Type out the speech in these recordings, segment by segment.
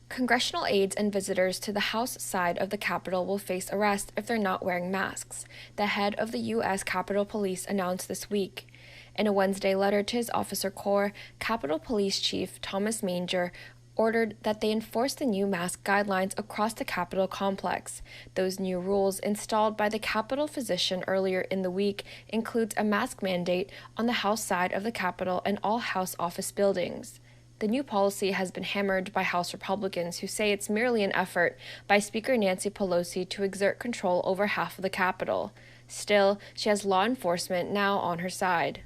Congressional aides and visitors to the House side of the Capitol will face arrest if they're not wearing masks, the head of the U.S. Capitol Police announced this week. In a Wednesday letter to his officer corps, Capitol Police Chief Thomas Manger ordered that they enforce the new mask guidelines across the Capitol complex. Those new rules, installed by the Capitol physician earlier in the week, includes a mask mandate on the House side of the Capitol and all House office buildings. The new policy has been hammered by House Republicans who say it's merely an effort by Speaker Nancy Pelosi to exert control over half of the Capitol. Still, she has law enforcement now on her side.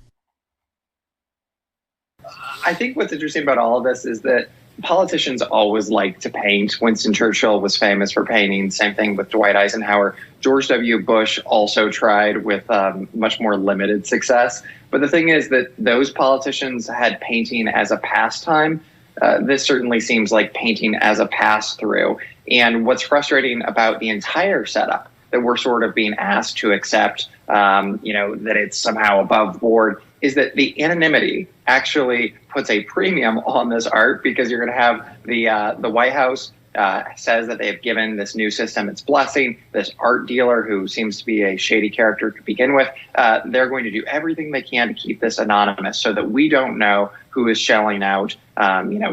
I think what's interesting about all of this is that politicians always like to paint. Winston Churchill was famous for painting. Same thing with Dwight Eisenhower. George W. Bush also tried with much more limited success. But the thing is that those politicians had painting as a pastime. This certainly seems like painting as a pass-through. And what's frustrating about the entire setup that we're sort of being asked to accept, that it's somehow above board, is that the anonymity actually puts a premium on this art, because you're going to have the White House says that they have given this new system its blessing. This art dealer, who seems to be a shady character to begin with, they're going to do everything they can to keep this anonymous so that we don't know who is shelling out,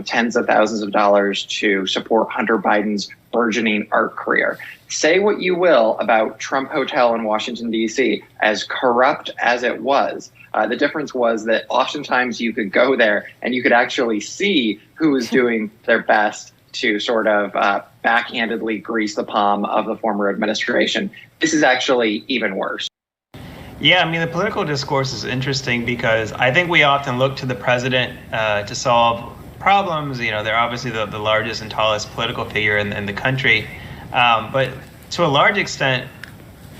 tens of thousands of dollars to support Hunter Biden's burgeoning art career. Say what you will about Trump Hotel in Washington, D.C., as corrupt as it was. The difference was that oftentimes you could go there and you could actually see who was doing their best to sort of backhandedly grease the palm of the former administration. This is actually even worse. Yeah, I mean, the political discourse is interesting because I think we often look to the president to solve problems. They're obviously the largest and tallest political figure in the country. But to a large extent,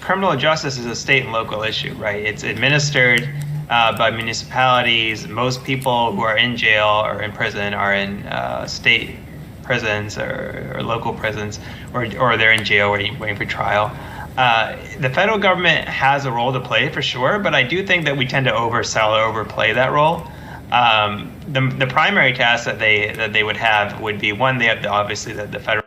criminal justice is a state and local issue, right? It's administered by municipalities. Most people who are in jail or in prison are in state prisons or local prisons, or they're in jail waiting for trial. The federal government has a role to play for sure, but I do think that we tend to oversell or overplay that role. The primary task that they would have would be, one, they have obviously the federal.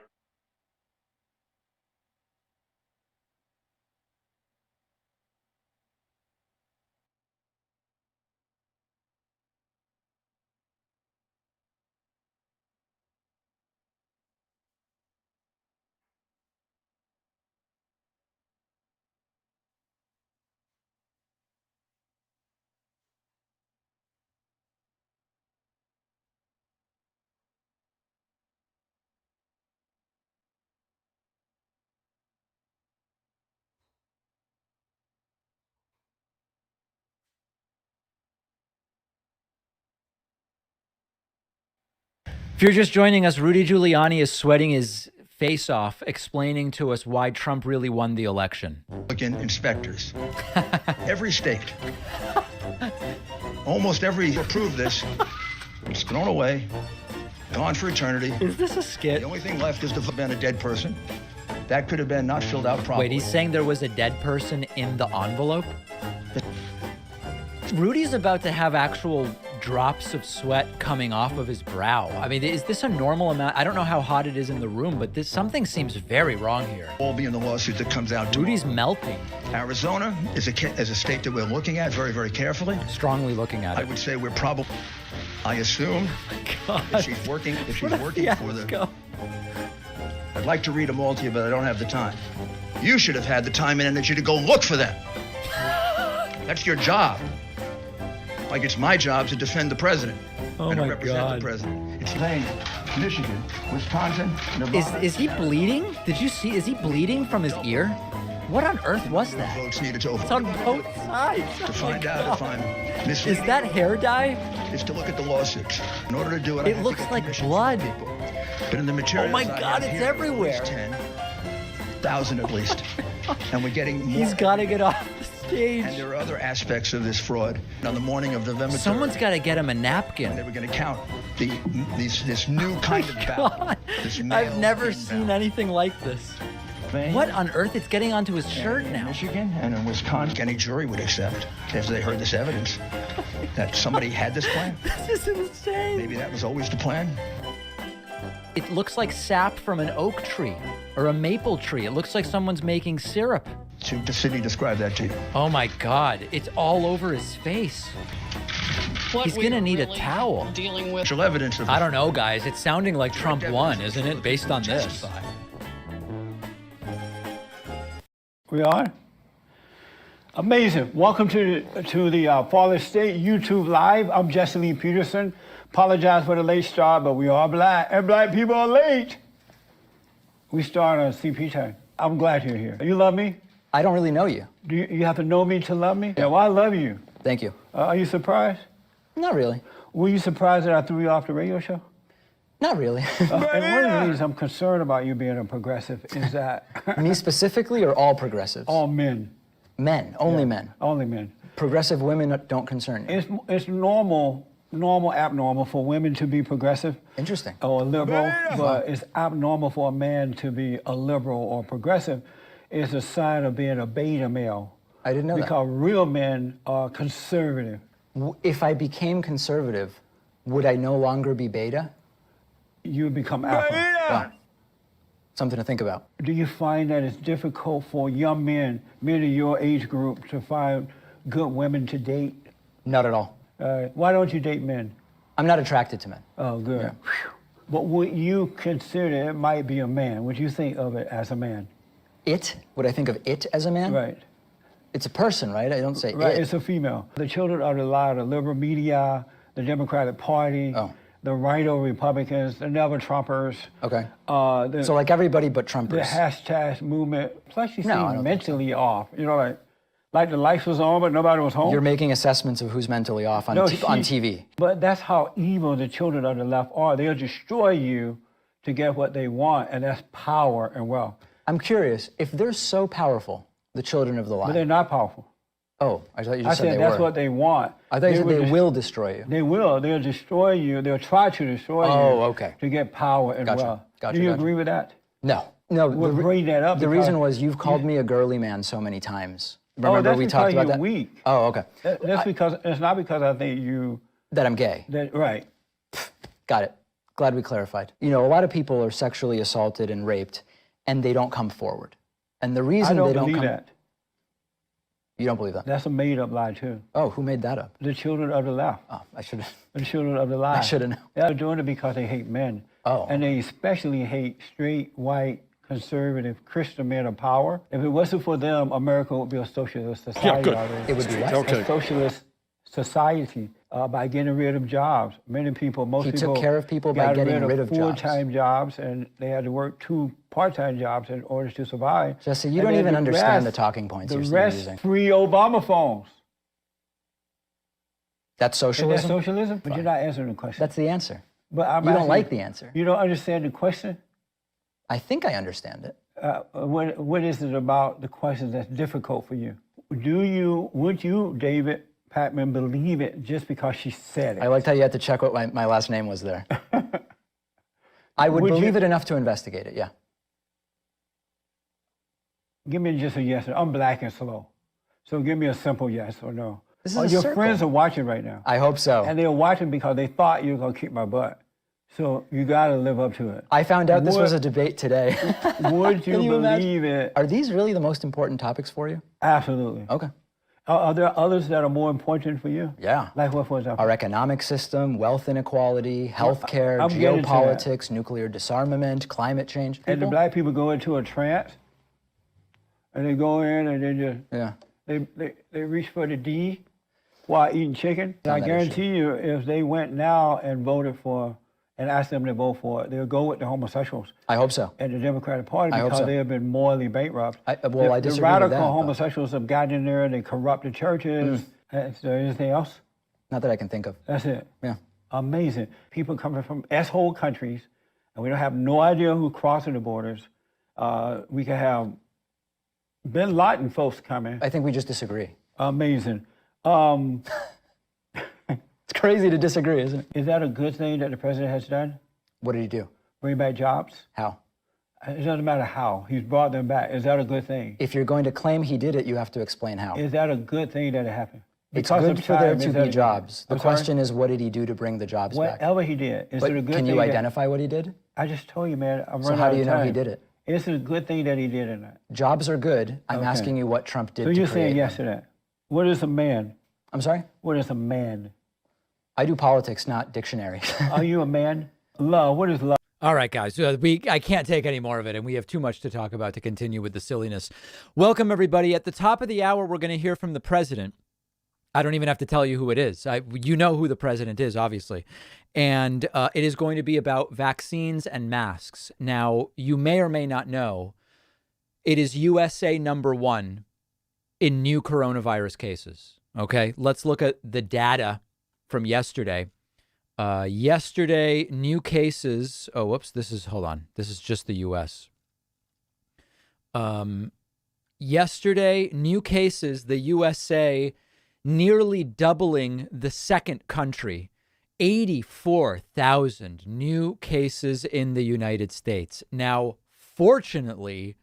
If you're just joining us, Rudy Giuliani is sweating his face off, explaining to us why Trump really won the election. Republican inspectors. Every state. Almost every approved this. It's thrown away. Gone for eternity. Is this a skit? The only thing left is to have been a dead person. That could have been not filled out properly. Wait, he's saying there was a dead person in the envelope? Rudy's about to have actual drops of sweat coming off of his brow. I mean, is this a normal amount? I don't know how hot it is in the room, but something seems very wrong here. All be in the lawsuit that comes out tomorrow. Rudy's melting. Arizona is a state that we're looking at very, very carefully. Strongly looking at it. I would say we're probably, I assume, if she's working for the... I'd like to read them all to you, but I don't have the time. You should have had the time and energy to go look for them. That's your job. Like it's my job to defend the president and to represent the president. It's Maine, Michigan, Wisconsin, Nevada. Is he bleeding? Did you see? Is he bleeding from his ear? What on earth was that? Votes needed to it's on both sides. To find out if I'm misleading. Is that hair dye? Is to look at the lawsuits. In order to do it, it looks like blood. But in the materials, oh my God, it's everywhere. 10,000 at least, and we're getting more. He's got to get off the stage. And there are other aspects of this fraud. On the morning of November 3rd, someone's got to get him a napkin. They were going to count this new kind of ballot. I've never seen anything like this. What on earth? It's getting onto his shirt now. In Michigan and in Wisconsin, any jury would accept, if they heard this evidence, that somebody had this plan. This is insane. Maybe that was always the plan. It looks like sap from an oak tree or a maple tree. It looks like someone's making syrup. Cindy described that to you. Oh my God, it's all over his face. He's gonna need a towel. Dealing with Evidence of I don't know, guys. It's sounding like Trump won, isn't it, based on this? We are? Amazing. Welcome to the Father State YouTube Live. I'm Jesse Lee Peterson. Apologize for the late start, but we are black, and black people are late. We start on CP time. I'm glad you're here. You love me? I don't really know you. Do you have to know me to love me? Yeah, well, I love you. Thank you. Are you surprised? Not really. Were you surprised that I threw you off the radio show? Not really. And one of the reasons I'm concerned about you being a progressive is that... Me specifically or all progressives? All men. Men, only men. Only men. Progressive women don't concern you. It's normal, abnormal for women to be progressive. Interesting. Or liberal, but it's abnormal for a man to be a liberal or progressive. It's a sign of being a beta male. I didn't know that. Because real men are conservative. If I became conservative, would I no longer be beta? You would become alpha. Wow. Something to think about. Do you find that it's difficult for young men of your age group, to find good women to date? Not at all. Why don't you date men? I'm not attracted to men. Oh, good. Yeah. But would you consider it might be a man? Would you think of it as a man? It? Would I think of it as a man? Right. It's a person, right? I don't say right, it. It's a female. The children of the lie, the liberal media, the Democratic Party, the right-o Republicans, the never-Trumpers. Okay. So like everybody but Trumpers. The hashtag movement. Plus you seem mentally off. You know, like the lights was on, but nobody was home. You're making assessments of who's mentally off on TV. But that's how evil the children of the left are. They'll destroy you to get what they want, and that's power and wealth. I'm curious, if they're so powerful, the children of the lie. But they're not powerful. Oh, I thought you just said they were. That's what they want. I thought you said they will destroy you. They will. They'll destroy you. They'll try to destroy you. Oh, okay. To get power and wealth. Gotcha. Do you agree with that? No. We'll bring that up. The reason was you've called me a girly man so many times. Remember we talked about that? You're weak. Oh, okay. That's because it's not because I think you. That I'm gay. Right. Got it. Glad we clarified. You know, a lot of people are sexually assaulted and raped, and they don't come forward. And the reason they don't believe come. That. You don't believe that? That's a made-up lie too. Oh, who made that up? The children of the left. Oh, I should have. The children of the lie. I should have known. They're doing it because they hate men. Oh. And they especially hate straight, white, conservative, Christian men of power. If it wasn't for them, America would be a socialist society already. It would be what? A socialist society by getting rid of jobs. Many people, most people. He took care of people by getting rid of jobs. Full-time jobs, and they had to work 2 part-time jobs in order to survive. Jesse, you don't even understand the talking points you're using. The rest, free Obama phones. That's socialism? Is that socialism? But you're not answering the question. That's the answer. But you don't like the answer. You don't understand the question? I think I understand it. What is it about the question that's difficult for you? Would you, David Patman, believe it just because she said it? I liked how you had to check what my last name was there. I would believe it enough to investigate it, yeah. Give me just a yes. I'm black and slow. So give me a simple yes or no. This is your friends are watching right now. I hope so. And they're watching because they thought you were going to kick my butt. So you got to live up to it. I found out this was a debate today. Would you believe it? Are these really the most important topics for you? Absolutely. Okay. Are there others that are more important for you? Yeah. Like what, for example? Our economic system, wealth inequality, healthcare, geopolitics, nuclear disarmament, climate change. And the black people go into a trance, and they go in and they reach for the D while eating chicken. I guarantee you, if they went now and voted for, and asked them to vote for it, they'll go with the homosexuals. I hope so. And the Democratic Party because they have been morally bankrupt. I disagree with that. The radical homosexuals have gotten in there and they corrupt the churches. Is there anything else? Not that I can think of. That's it. Yeah. Amazing. People coming from S-hole countries, and we don't have no idea who's crossing the borders. We can have Bin Laden folks coming. I think we just disagree. Amazing. It's crazy to disagree, isn't it? Is that a good thing that the president has done? What did he do? Bring back jobs? How? It doesn't matter how. He's brought them back. Is that a good thing? If you're going to claim he did it, you have to explain how. Is that a good thing that it happened? It's Because good of for there time, to is be that- jobs. The I'm sorry? question is, what did he do to bring the jobs back? Whatever he did, is it a But good can thing? you identify what he did? I just told you, man. I'm So running how out do of you know he time. did it? Is it a good thing that he did or not? Jobs are good. I'm Okay. asking you what Trump did So to you're create saying yes them. to that? What is a man? I'm sorry? What is a man? I do politics, not dictionary. Are you a man? Love. What is love? All right, guys, I can't take any more of it, and we have too much to talk about to continue with the silliness. Welcome, everybody. At the top of the hour, we're going to hear from the president. I don't even have to tell you who it is. You know who the president is, obviously. And it is going to be about vaccines and masks. Now, you may or may not know, it is USA #1 in new coronavirus cases. Okay, let's look at the data from yesterday. Yesterday, new cases. Oh, whoops. Hold on. This is just the U.S. Yesterday, new cases, the USA nearly doubling the second country. 84,000 new cases in the United States. Now, fortunately,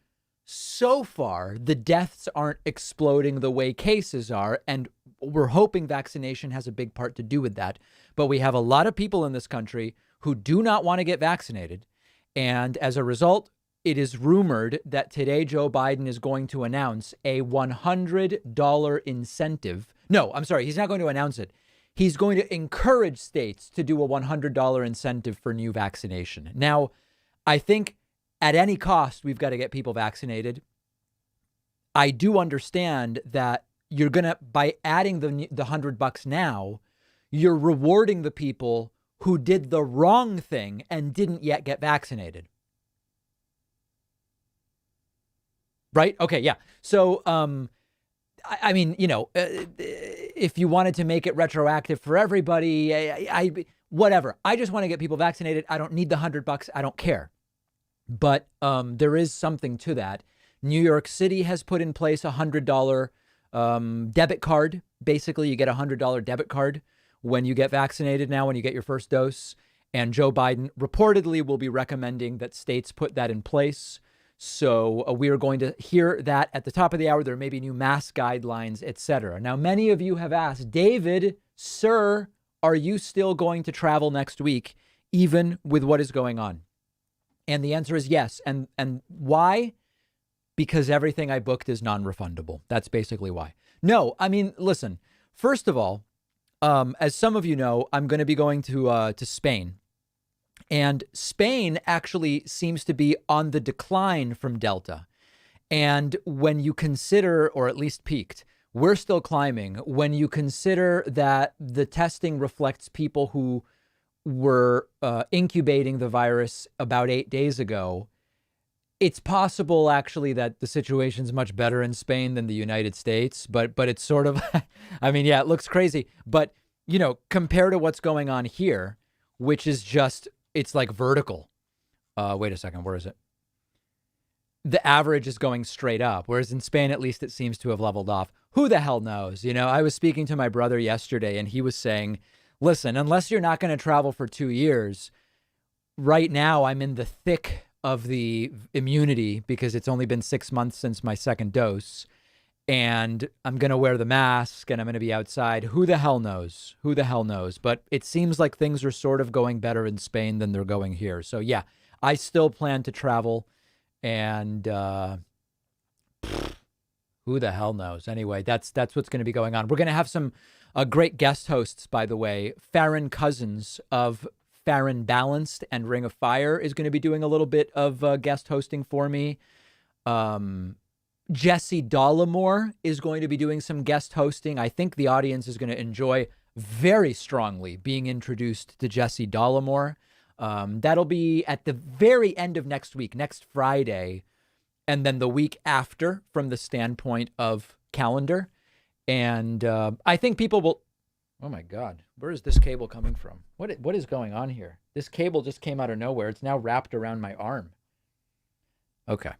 so far, the deaths aren't exploding the way cases are, and we're hoping vaccination has a big part to do with that. But we have a lot of people in this country who do not want to get vaccinated. And as a result, it is rumored that today Joe Biden is going to announce a $100 incentive. No, I'm sorry. He's not going to announce it. He's going to encourage states to do a $100 incentive for new vaccination. Now, I think at any cost, we've got to get people vaccinated. I do understand that you're going to, by adding the $100 now, you're rewarding the people who did the wrong thing and didn't yet get vaccinated. Right? Okay, yeah. So, I mean, you know, if you wanted to make it retroactive for everybody, whatever. I just want to get people vaccinated. I don't need the $100. I don't care. But there is something to that. New York City has put in place a $100 debit card. Basically, you get a $100 debit card when you get vaccinated now, when you get your first dose. And Joe Biden reportedly will be recommending that states put that in place. So we are going to hear that at the top of the hour. There may be new mask guidelines, etc. Now, many of you have asked, David, sir, are you still going to travel next week, even with what is going on? And the answer is yes. And why? Because everything I booked is non-refundable. That's basically why. No, I mean, listen, first of all, as some of you know, I'm going to be going to Spain. And Spain actually seems to be on the decline from Delta. And when you consider, or at least peaked, we're still climbing. When you consider that the testing reflects people who were incubating the virus about 8 days ago, it's possible actually that the situation's much better in Spain than the United States. But it's sort of, I mean, yeah, it looks crazy. But, you know, compared to what's going on here, which is just, it's like vertical. Wait a second. Where is it? The average is going straight up, whereas in Spain, at least it seems to have leveled off. Who the hell knows? You know, I was speaking to my brother yesterday and he was saying, listen, unless you're not going to travel for 2 years, right now I'm in the thick of the immunity because it's only been 6 months since my second dose. And I'm going to wear the mask and I'm going to be outside. Who the hell knows? Who the hell knows? But it seems like things are sort of going better in Spain than they're going here. So yeah, I still plan to travel and who the hell knows? Anyway, that's what's going to be going on. We're going to have some great guest hosts, by the way. Farron Cousins of Farron Balanced and Ring of Fire is going to be doing a little bit of guest hosting for me. Jesse Dollamore is going to be doing some guest hosting. I think the audience is going to enjoy very strongly being introduced to Jesse Dollamore. That'll be at the very end of next week, next Friday, and then the week after from the standpoint of calendar. And I think people will... Oh, my God. Where is this cable coming from? What is going on here? This cable just came out of nowhere. It's now wrapped around my arm. Okay.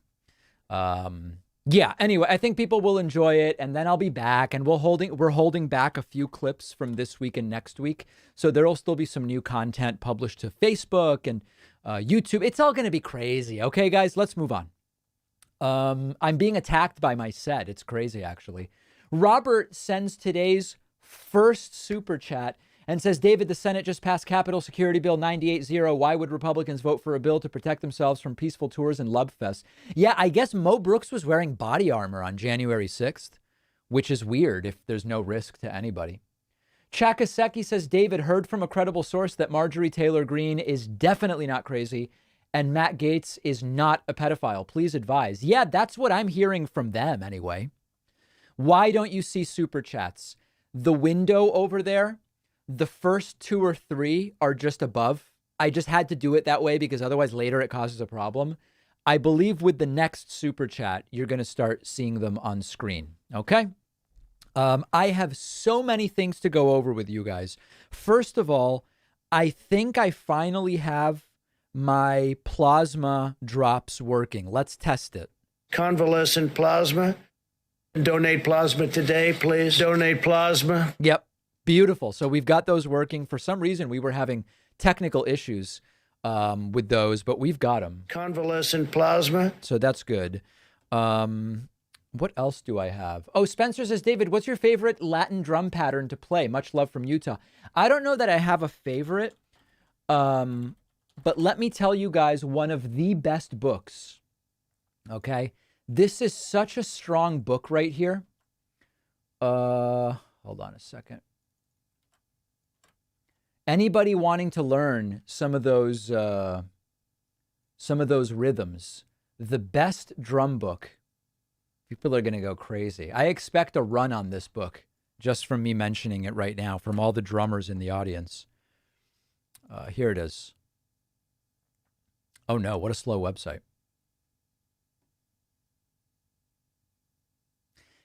Yeah, anyway, I think people will enjoy it, and then I'll be back, and we're holding back a few clips from this week and next week, so there'll still be some new content published to Facebook and YouTube. It's all going to be crazy. Okay, guys, let's move on. I'm being attacked by my set. It's crazy, actually. Robert sends today's first super chat and says, David, the Senate just passed Capitol Security Bill 98-0. Why would Republicans vote for a bill to protect themselves from peaceful tours and love fests? Yeah, I guess Mo Brooks was wearing body armor on January 6th, which is weird if there's no risk to anybody. Chakaseki says, David, heard from a credible source that Marjorie Taylor Greene is definitely not crazy and Matt Gaetz is not a pedophile. Please advise. Yeah, that's what I'm hearing from them anyway. Why don't you see super chats? The window over there, the first 2 or 3 are just above. I just had to do it that way because otherwise later it causes a problem. I believe with the next super chat, you're going to start seeing them on screen. Okay? I have so many things to go over with you guys. First of all, I think I finally have my plasma drops working. Let's test it. Convalescent plasma. Donate plasma today, please. Donate plasma. Yep. Beautiful. So we've got those working. For some reason, we were having technical issues with those, but we've got them. Convalescent plasma. So that's good. What else do I have? Oh, Spencer says, David, what's your favorite Latin drum pattern to play? Much love from Utah. I don't know that I have a favorite, but let me tell you guys one of the best books. Okay. This is such a strong book right here. Hold on a second. Anybody wanting to learn some of those rhythms, the best drum book. People are going to go crazy. I expect a run on this book just from me mentioning it right now from all the drummers in the audience. Here it is. Oh no, what a slow website.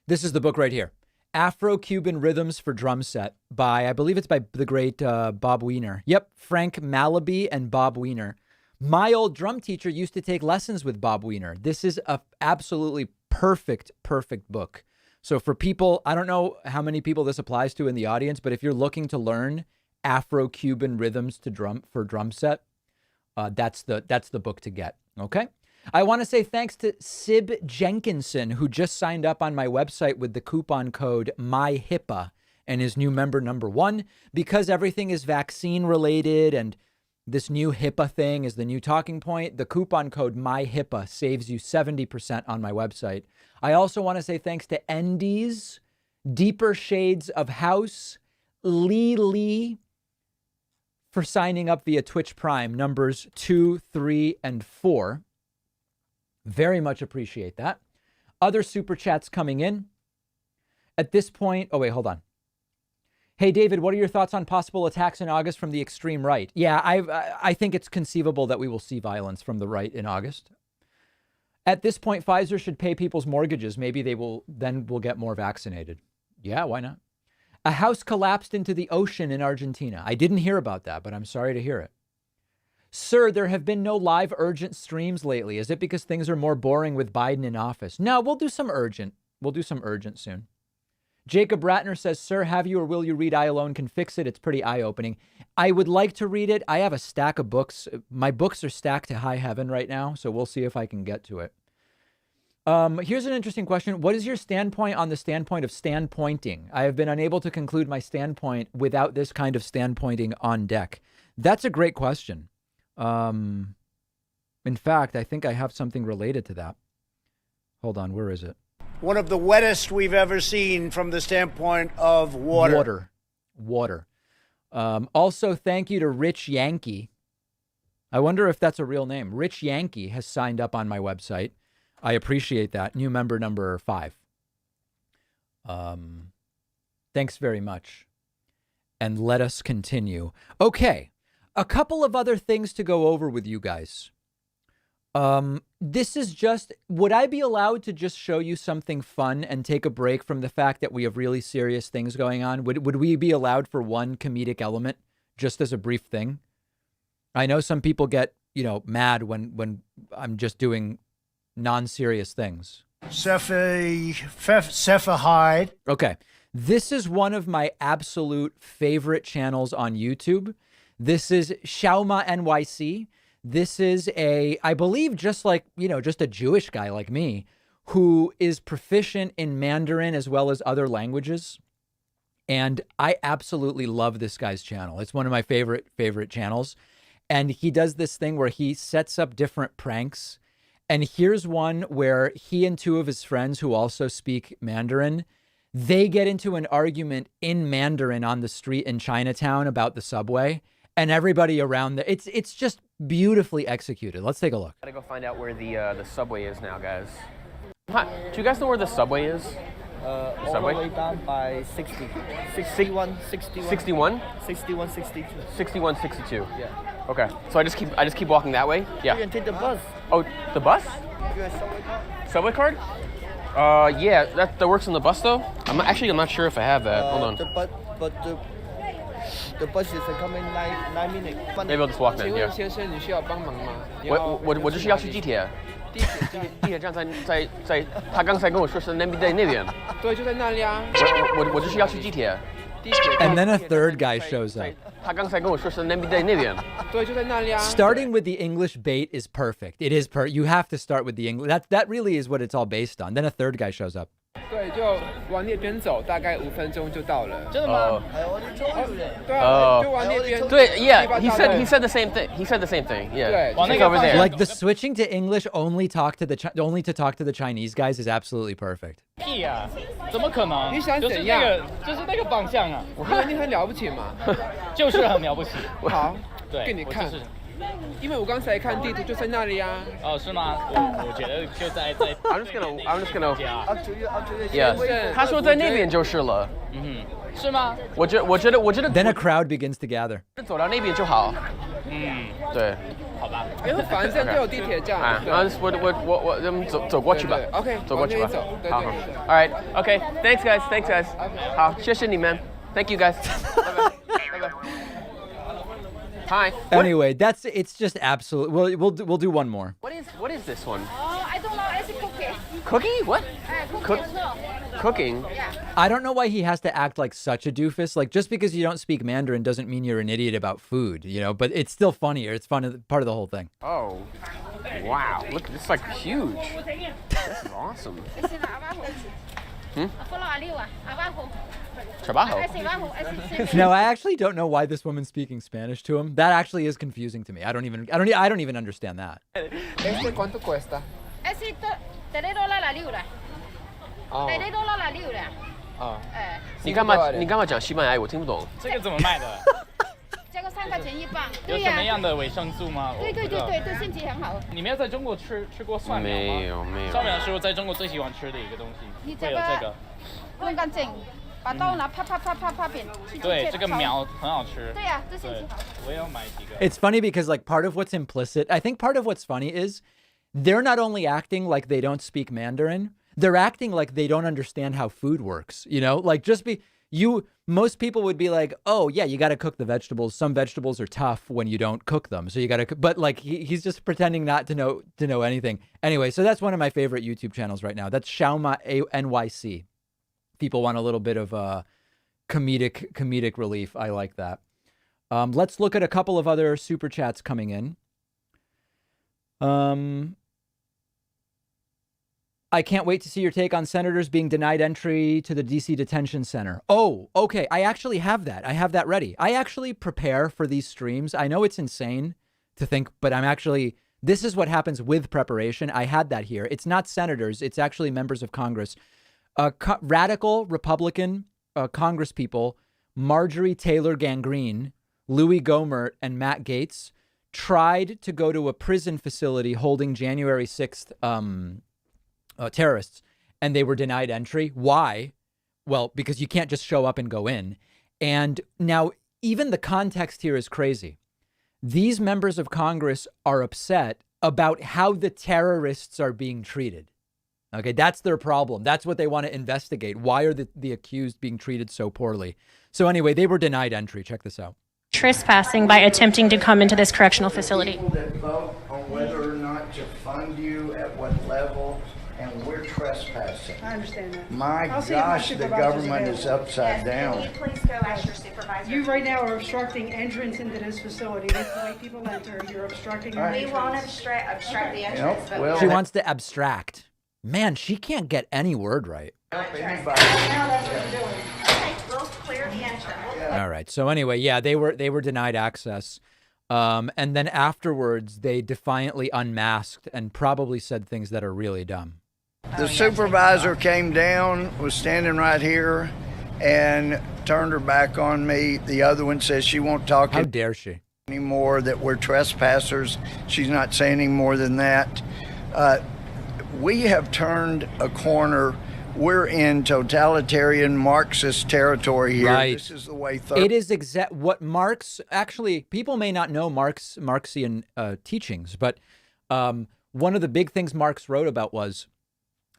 This is the book right here. Afro-Cuban Rhythms for Drum Set by, I believe it's by the great Bob Weiner. Yep, Frank Malaby and Bob Weiner. My old drum teacher used to take lessons with Bob Weiner. This is a absolutely perfect book. So for people, I don't know how many people this applies to in the audience, but if you're looking to learn Afro-Cuban rhythms to drum set, that's the book to get. Okay. I want to say thanks to Sib Jenkinson, who just signed up on my website with the coupon code MyHIPAA and is new member number 1. Because everything is vaccine related and this new HIPAA thing is the new talking point, the coupon code MyHIPAA saves you 70% on my website. I also want to say thanks to Endies, Deeper Shades of House, Lee, for signing up via Twitch Prime, numbers 2, 3, and 4. Very much appreciate that. Other super chats coming in. At this point, oh wait, hold on. Hey, David, what are your thoughts on possible attacks in August from the extreme right? Yeah, I think it's conceivable that we will see violence from the right in August. At this point, Pfizer should pay people's mortgages. Maybe we'll get more vaccinated. Yeah, why not? A house collapsed into the ocean in Argentina. I didn't hear about that, but I'm sorry to hear it. Sir, there have been no live urgent streams lately. Is it because things are more boring with Biden in office? No, we'll do some urgent. We'll do some urgent soon. Jacob Ratner says, sir, have you or will you read I Alone Can Fix It? It's pretty eye-opening. I would like to read it. I have a stack of books. My books are stacked to high heaven right now, so we'll see if I can get to it. Here's an interesting question. What is your standpoint on the standpoint of standpointing? I have been unable to conclude my standpoint without this kind of standpointing on deck. That's a great question. In fact, I think I have something related to that. Hold on, where is it? One of the wettest we've ever seen from the standpoint of water. Water. Also, thank you to Rich Yankee. I wonder if that's a real name. Rich Yankee has signed up on my website. I appreciate that. New member number 5. Thanks very much. And let us continue. Okay. A couple of other things to go over with you guys. This is just, would I be allowed to just show you something fun and take a break from the fact that we have really serious things going on? Would we be allowed for one comedic element just as a brief thing? I know some people get, mad when I'm just doing non-serious things. Cephahide. Okay. This is one of my absolute favorite channels on YouTube. This is Shauma NYC. This is I believe just a Jewish guy like me who is proficient in Mandarin as well as other languages. And I absolutely love this guy's channel. It's one of my favorite channels. And he does this thing where he sets up different pranks. And here's one where he and two of his friends who also speak Mandarin, they get into an argument in Mandarin on the street in Chinatown about the subway. And everybody around there, it's just beautifully executed. Let's take a look. Gotta go find out where the subway is now, guys. Hi, do you guys know where the subway is? Subway? All the way down by 60. 61, 61. 61? 61, 62. 61, 62. Yeah. Okay, so I just keep walking that way? Yeah. You can take the bus. Oh, the bus? You have subway card? Subway card? Yeah, that works on the bus though? I'm not sure if I have that. Hold on. The bus is coming 9 minutes. Maybe I'll just walk then, yeah. 先生，你需要帮忙吗？我就是要去地铁。地铁站在他刚才跟我说是那边。对，就在那里啊。我就是要去地铁。And then a third guy shows up. 他刚才跟我说是那边。对，就在那里啊。Starting with the English bait is perfect. It is you have to start with the English. That really is what it's all based on. Then a third guy shows up. 对，就往那边走，大概5分钟就到了。真的吗？对啊，就往那边。对 ，Yeah, he said the same thing. He said the same thing. Yeah, 对， it's over there. Like the switching to English only to talk to the Chinese guys is absolutely perfect. 屁呀！怎么可能？你想怎样？就是那个方向啊！我以为你很了不起嘛。就是很了不起。好，对，给你看。因为我刚才看地图就在那里啊。哦，是吗？我觉得就在。I'm just gonna. Yeah. 他说在那边就是了。是吗？我觉得。Then a crowd begins to gather. 走到那边就好。对。好吧。因为反正都有地铁站。我走过去吧。OK， 走过去吧。好。All right. Okay. Thanks, guys. 好，谢谢你们。Thank you, guys. 拜拜。Hi. Anyway, it's just absolute. We'll do one more. What is this one? Oh, I don't know. It's a cookie. Cookie? What? Cooking? Yeah. I don't know why he has to act like such a doofus. Like, just because you don't speak Mandarin doesn't mean you're an idiot about food, you know? But it's still funnier. It's part of the whole thing. Oh, wow! Look, it's like huge. This is awesome. Trabajo. No, I actually don't know why this woman's speaking Spanish to him. That actually is confusing to me. I don't even understand that. ¿Cuánto cuesta? $3 la libra. $3 la libra. 你干嘛讲西班牙语？我听不懂。这个怎么卖的？这个3块钱1磅。有什么样的维生素吗？对，身体很好。你没有在中国吃过蒜苗吗？没有。蒜苗是我在中国最喜欢吃的一个东西。会有这个。弄干净，把刀拿啪扁。对，这个苗很好吃。对呀，这身体好。我也要买几个。It's funny because like part of what's implicit, I think part of what's funny is they're not only acting like they don't speak Mandarin, they're acting like they don't understand how food works, you know? Like most people would be like, "Oh, yeah, you got to cook the vegetables. Some vegetables are tough when you don't cook them. So you got to but like he's just pretending not to know anything." Anyway, so that's one of my favorite YouTube channels right now. That's Xiaoma NYC. People want a little bit of comedic relief. I like that. Let's look at a couple of other super chats coming in. I can't wait to see your take on senators being denied entry to the DC detention center. Oh, okay. I actually have that. I have that ready. I actually prepare for these streams. I know it's insane to think, but this is what happens with preparation. I had that here. It's not senators. It's actually members of Congress. Radical Republican Congress people, Marjorie Taylor Gangrene, Louis Gohmert, and Matt Gaetz tried to go to a prison facility holding January 6th terrorists, and they were denied entry. Why? Well, because you can't just show up and go in. And now even the context here is crazy. These members of Congress are upset about how the terrorists are being treated. Okay, that's their problem. That's what they want to investigate. Why are the accused being treated so poorly? So anyway, they were denied entry. Check this out. Trespassing by attempting to come into this correctional facility. People that vote on whether or not to fund you, at what level, and we're trespassing. I understand that. My gosh, the government is upside down. Can you please go ask your supervisor? You right now are obstructing entrance into this facility. That's the way people enter. You're obstructing the entrance. We won't obstruct the entrance. Nope, well, she wants to abstract. Man, she can't get any word right. Help anybody. Now that's what we're doing. Okay, we'll clear All right. So anyway, yeah, they were denied access. And then afterwards, they defiantly unmasked and probably said things that are really dumb. The supervisor came down, was standing right here, and turned her back on me. The other one says she won't talk. How dare she? Anymore, that we're trespassers. She's not saying any more than that. We have turned a corner. We're in totalitarian Marxist territory here. Right. This is the way. It is what Marx, actually, people may not know Marxian teachings, but one of the big things Marx wrote about was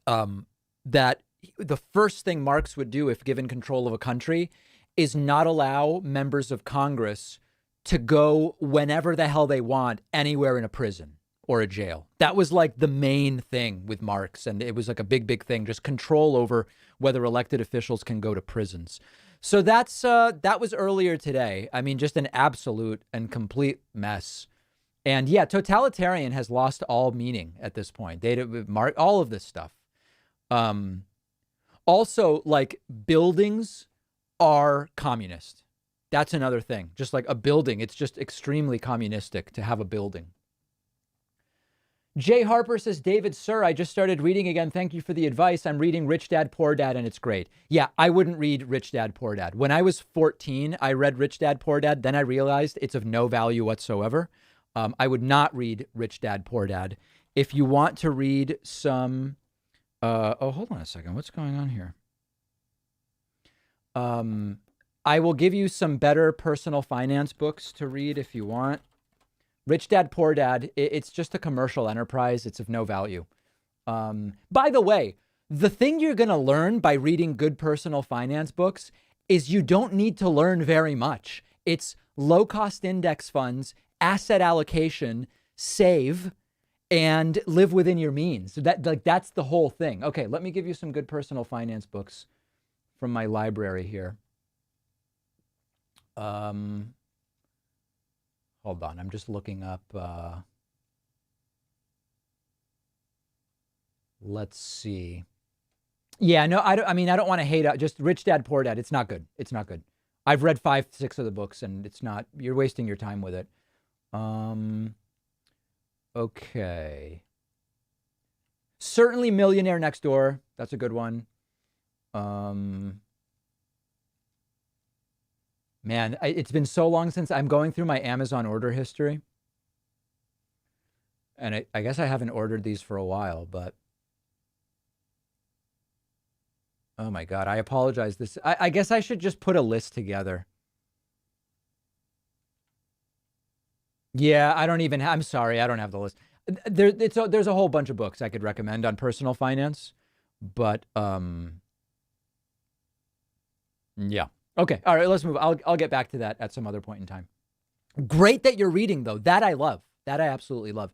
that the first thing Marx would do if given control of a country is not allow members of Congress to go whenever the hell they want anywhere in a prison or a jail. That was like the main thing with Marx. And it was like a big thing, just control over whether elected officials can go to prisons. So that was earlier today. I mean, just an absolute and complete mess. And yeah, totalitarian has lost all meaning at this point. All of this stuff. Also, like, buildings are communist. That's another thing. Just like a building, it's just extremely communistic to have a building. Jay Harper says, David, sir, I just started reading again. Thank you for the advice. I'm reading Rich Dad, Poor Dad, and it's great. Yeah, I wouldn't read Rich Dad, Poor Dad. When I was 14, I read Rich Dad, Poor Dad. Then I realized it's of no value whatsoever. I would not read Rich Dad, Poor Dad. If you want to read some... hold on a second. What's going on here? I will give you some better personal finance books to read if you want. Rich Dad, Poor Dad, it's just a commercial enterprise. It's of no value. By the way, the thing you're going to learn by reading good personal finance books is you don't need to learn very much. It's low-cost index funds, asset allocation, save, and live within your means. So that's the whole thing. Okay, let me give you some good personal finance books from my library here. Hold on, I'm just looking up. Let's see. Yeah, no, I don't want to hate out. Just Rich Dad, Poor Dad. It's not good. It's not good. I've read 5, 6 of the books, and it's not. You're wasting your time with it. Okay. Certainly Millionaire Next Door. That's a good one. Man, it's been so long since I'm going through my Amazon order history. And I guess I haven't ordered these for a while, but. Oh my God, I apologize. I guess I should just put a list together. Yeah, I'm sorry, I don't have the list. There's a whole bunch of books I could recommend on personal finance, but yeah. Okay, all right, let's move. I'll get back to that at some other point in time. Great that you're reading, though. That I love. That I absolutely love.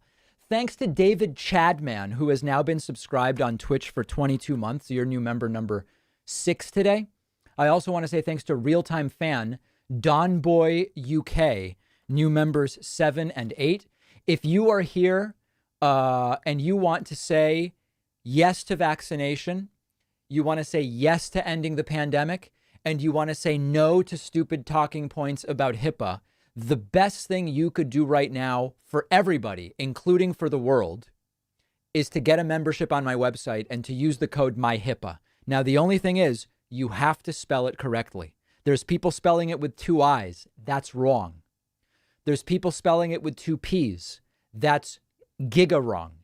Thanks to David Chadman, who has now been subscribed on Twitch for 22 months. Your new member number 6 today. I also want to say thanks to Real-Time Fan, Donboy UK, new members 7 and 8. If you are here and you want to say yes to vaccination, you want to say yes to ending the pandemic, and you want to say no to stupid talking points about HIPAA, the best thing you could do right now for everybody, including for the world, is to get a membership on my website and to use the code MyHIPAA. Now, the only thing is, you have to spell it correctly. There's people spelling it with 2 I's. That's wrong. There's people spelling it with 2 P's. That's giga wrong.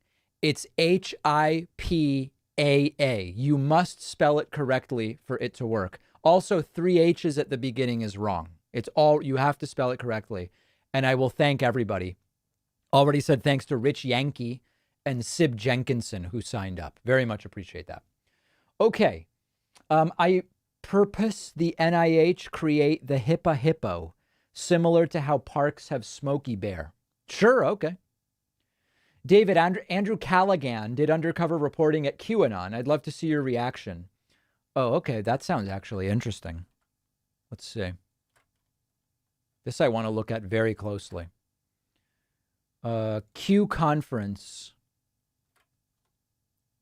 It's HIPAA. You must spell it correctly for it to work. Also, 3 H's at the beginning is wrong. It's all, you have to spell it correctly. And I will thank everybody. Already said thanks to Rich Yankee and Sib Jenkinson who signed up. Very much appreciate that. Okay. I purpose the NIH create the HIPAA hippo, similar to how parks have Smokey Bear. Sure, okay. David, Andrew Callaghan did undercover reporting at QAnon. I'd love to see your reaction. Oh, okay. That sounds actually interesting. Let's see. This I want to look at very closely. Q conference.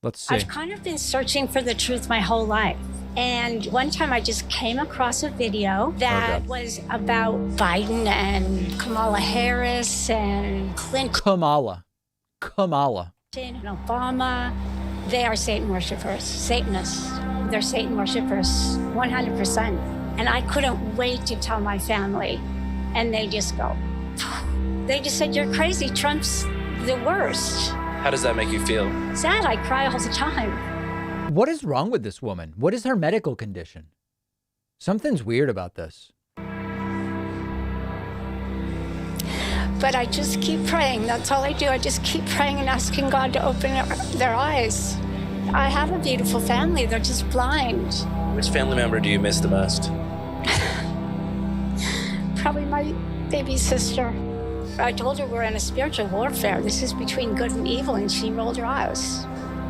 Let's see. I've kind of been searching for the truth my whole life. And one time I just came across a video that was about Biden and Kamala Harris and Clinton. Kamala. And Obama. They are Satan worshipers, Satanists. They're Satan worshipers, 100%. And I couldn't wait to tell my family. And they just go, they just said, you're crazy. Trump's the worst. How does that make you feel? Sad. I cry all the time. What is wrong with this woman? What is her medical condition? Something's weird about this. But I just keep praying. That's all I do. I just keep praying and asking God to open their eyes. I have a beautiful family. They're just blind. Which family member do you miss the most? Probably my baby sister. I told her we're in a spiritual warfare. This is between good and evil, and she rolled her eyes.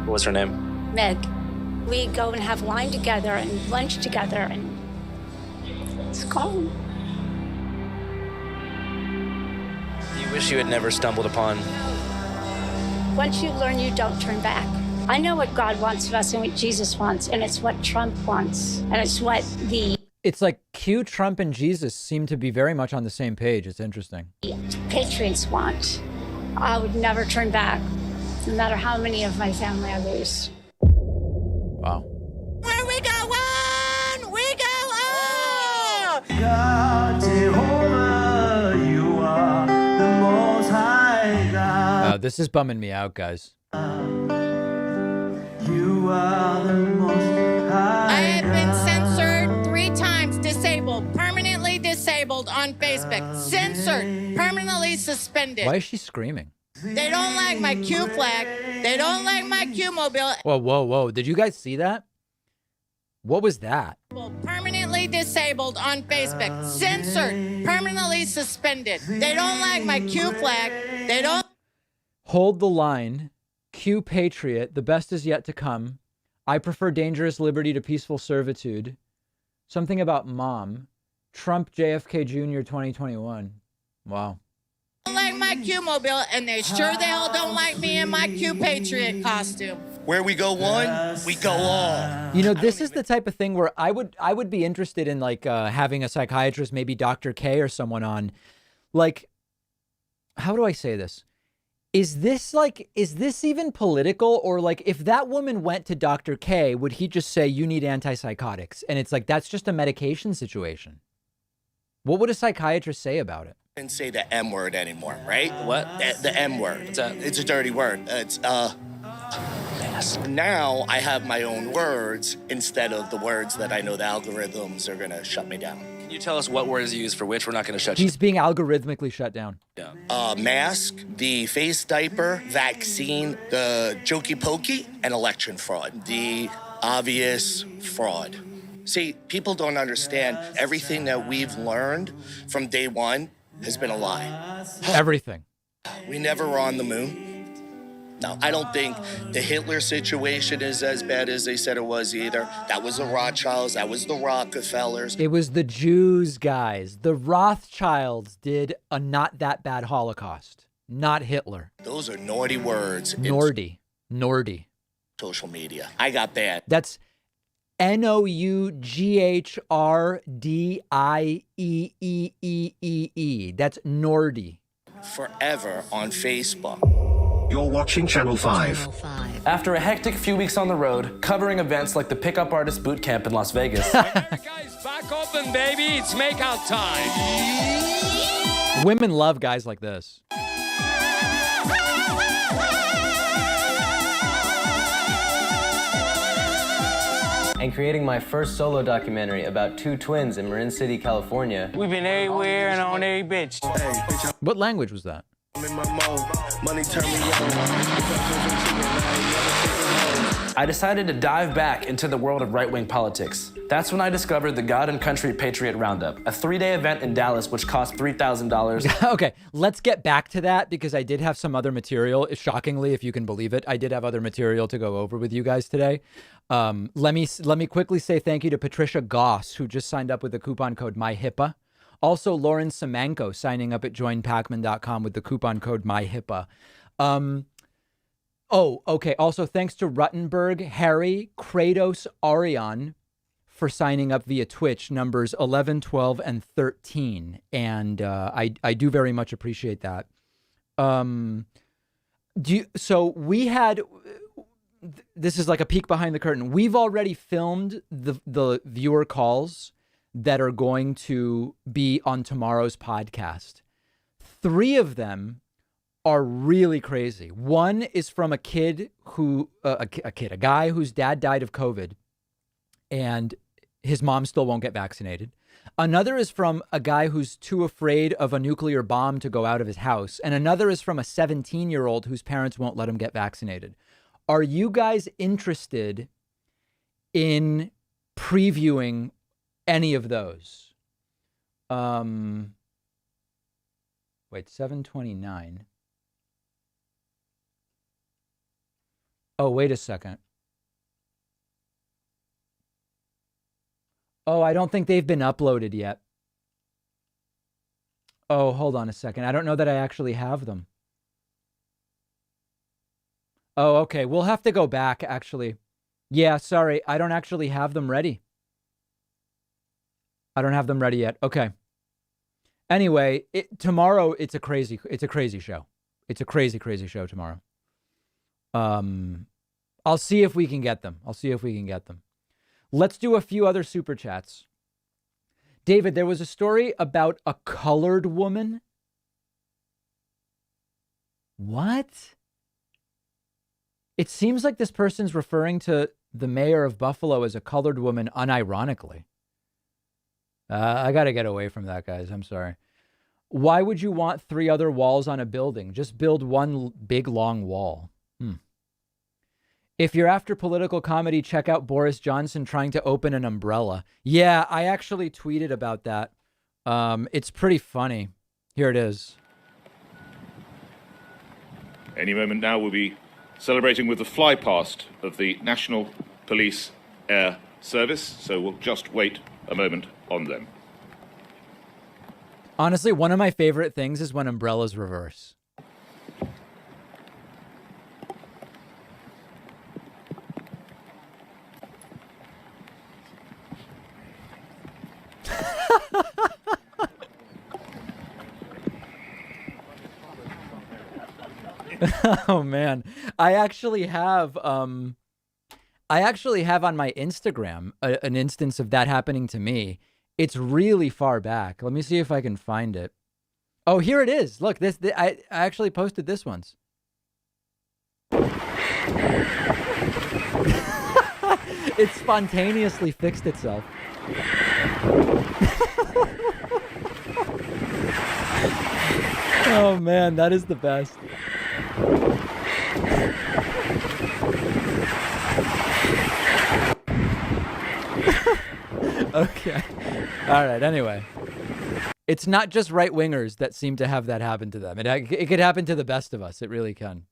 What was her name? Meg. We go and have wine together and lunch together, and it's gone. You wish you had never stumbled upon. Once you learn, you don't turn back. I know what God wants of us and what Jesus wants, and it's what Trump wants, and it's what It's like Q, Trump, and Jesus seem to be very much on the same page. It's interesting. Patriots want. I would never turn back, no matter how many of my family I lose. Wow. Where we going? We go on! God, Jehovah, you are the most high God. This is bumming me out, guys. You are the most high I have been censored 3 times, disabled, permanently disabled on Facebook. Censored, permanently suspended. Why is she screaming? They don't like my Q flag. They don't like my Q mobile. Whoa. Did you guys see that? What was that? Permanently disabled on Facebook. Censored, permanently suspended. They don't like my Q flag. They don't. Hold the line. Q Patriot. The best is yet to come. I prefer dangerous liberty to peaceful servitude. Something about mom. Trump JFK Jr. 2021. Wow. Don't like my Q mobile, and they sure the hell don't like me in my Q Patriot costume. Where we go one, we go all. You know, this is the type of thing where I would be interested in like having a psychiatrist, maybe Dr. K or someone on. Like, how do I say this? Is this even political? Or like, if that woman went to Dr. K, would he just say, you need antipsychotics? And it's like, that's just a medication situation. What would a psychiatrist say about it? And say the M word anymore, right? What? The M word. It's a dirty word. It's Now I have my own words instead of the words that I know the algorithms are gonna shut me down. Can you tell us what words you use for which? We're not going to shut you. He's being algorithmically shut down. Yeah. Mask, the face diaper, vaccine, the jokey pokey, and election fraud. The obvious fraud. See, people don't understand everything that we've learned from day one has been a lie. Everything. We never were on the moon. No, I don't think the Hitler situation is as bad as they said it was either. That was the Rothschilds. That was the Rockefellers. It was the Jews, guys. The Rothschilds did a not that bad Holocaust. Not Hitler. Those are naughty words. Nordy. Social media. I got bad. That's NOUGHRDIEEEE. That's Nordy. Forever on Facebook. You're watching Channel 5. After a hectic few weeks on the road, covering events like the Pickup Artist Boot Camp in Las Vegas. America's back open, baby. It's makeout time. Women love guys like this. And creating my first solo documentary about 2 twins in Marin City, California. We've been everywhere and on every bitch. What language was that? I decided to dive back into the world of right-wing politics. That's when I discovered the God and Country Patriot Roundup, a 3-day event in Dallas which cost $3,000. Okay, let's get back to that because I did have some other material. Shockingly, if you can believe it, I did have other material to go over with you guys today. Let me quickly say thank you to Patricia Goss, who just signed up with the coupon code MyHIPAA. Also, Lauren Semenko signing up at joinpacman.com with the coupon code MyHIPAA. Oh, okay. Also, thanks to Ruttenberg, Harry, Kratos, Arion, for signing up via Twitch, numbers 11, 12, and 13. And I do very much appreciate that. So we had, this is like a peek behind the curtain. We've already filmed the viewer calls that are going to be on tomorrow's podcast. 3 of them are really crazy. One is from a kid who, a guy whose dad died of COVID and his mom still won't get vaccinated. Another is from a guy who's too afraid of a nuclear bomb to go out of his house. And another is from a 17-year-old whose parents won't let him get vaccinated. Are you guys interested in previewing any of those? Wait, 729. Oh, wait a second. Oh, I don't think they've been uploaded yet. Oh, hold on a second. I don't know that I actually have them. Oh, okay. We'll have to go back, actually. Yeah, sorry. I don't actually have them ready. I don't have them ready yet. Okay. Anyway, tomorrow it's a crazy show. It's a crazy show tomorrow. I'll see if we can get them. Let's do a few other super chats. David, there was a story about a colored woman. What? It seems like this person's referring to the mayor of Buffalo as a colored woman unironically. I got to get away from that, guys. I'm sorry. Why would you want 3 other walls on a building? Just build one big, long wall. If you're after political comedy, check out Boris Johnson trying to open an umbrella. Yeah, I actually tweeted about that. It's pretty funny. Here it is. Any moment now we'll be celebrating with the fly past of the National Police Air Service, so we'll just wait a moment on them. Honestly, one of my favorite things is when umbrellas reverse. Oh man, I actually have on my Instagram an instance of that happening to me. It's really far back. Let me see if I can find it. Oh, here it is. Look, I actually posted this once. It spontaneously fixed itself. Oh man, that is the best. Okay. All right. Anyway, it's not just right wingers that seem to have that happen to them. It could happen to the best of us. It really can.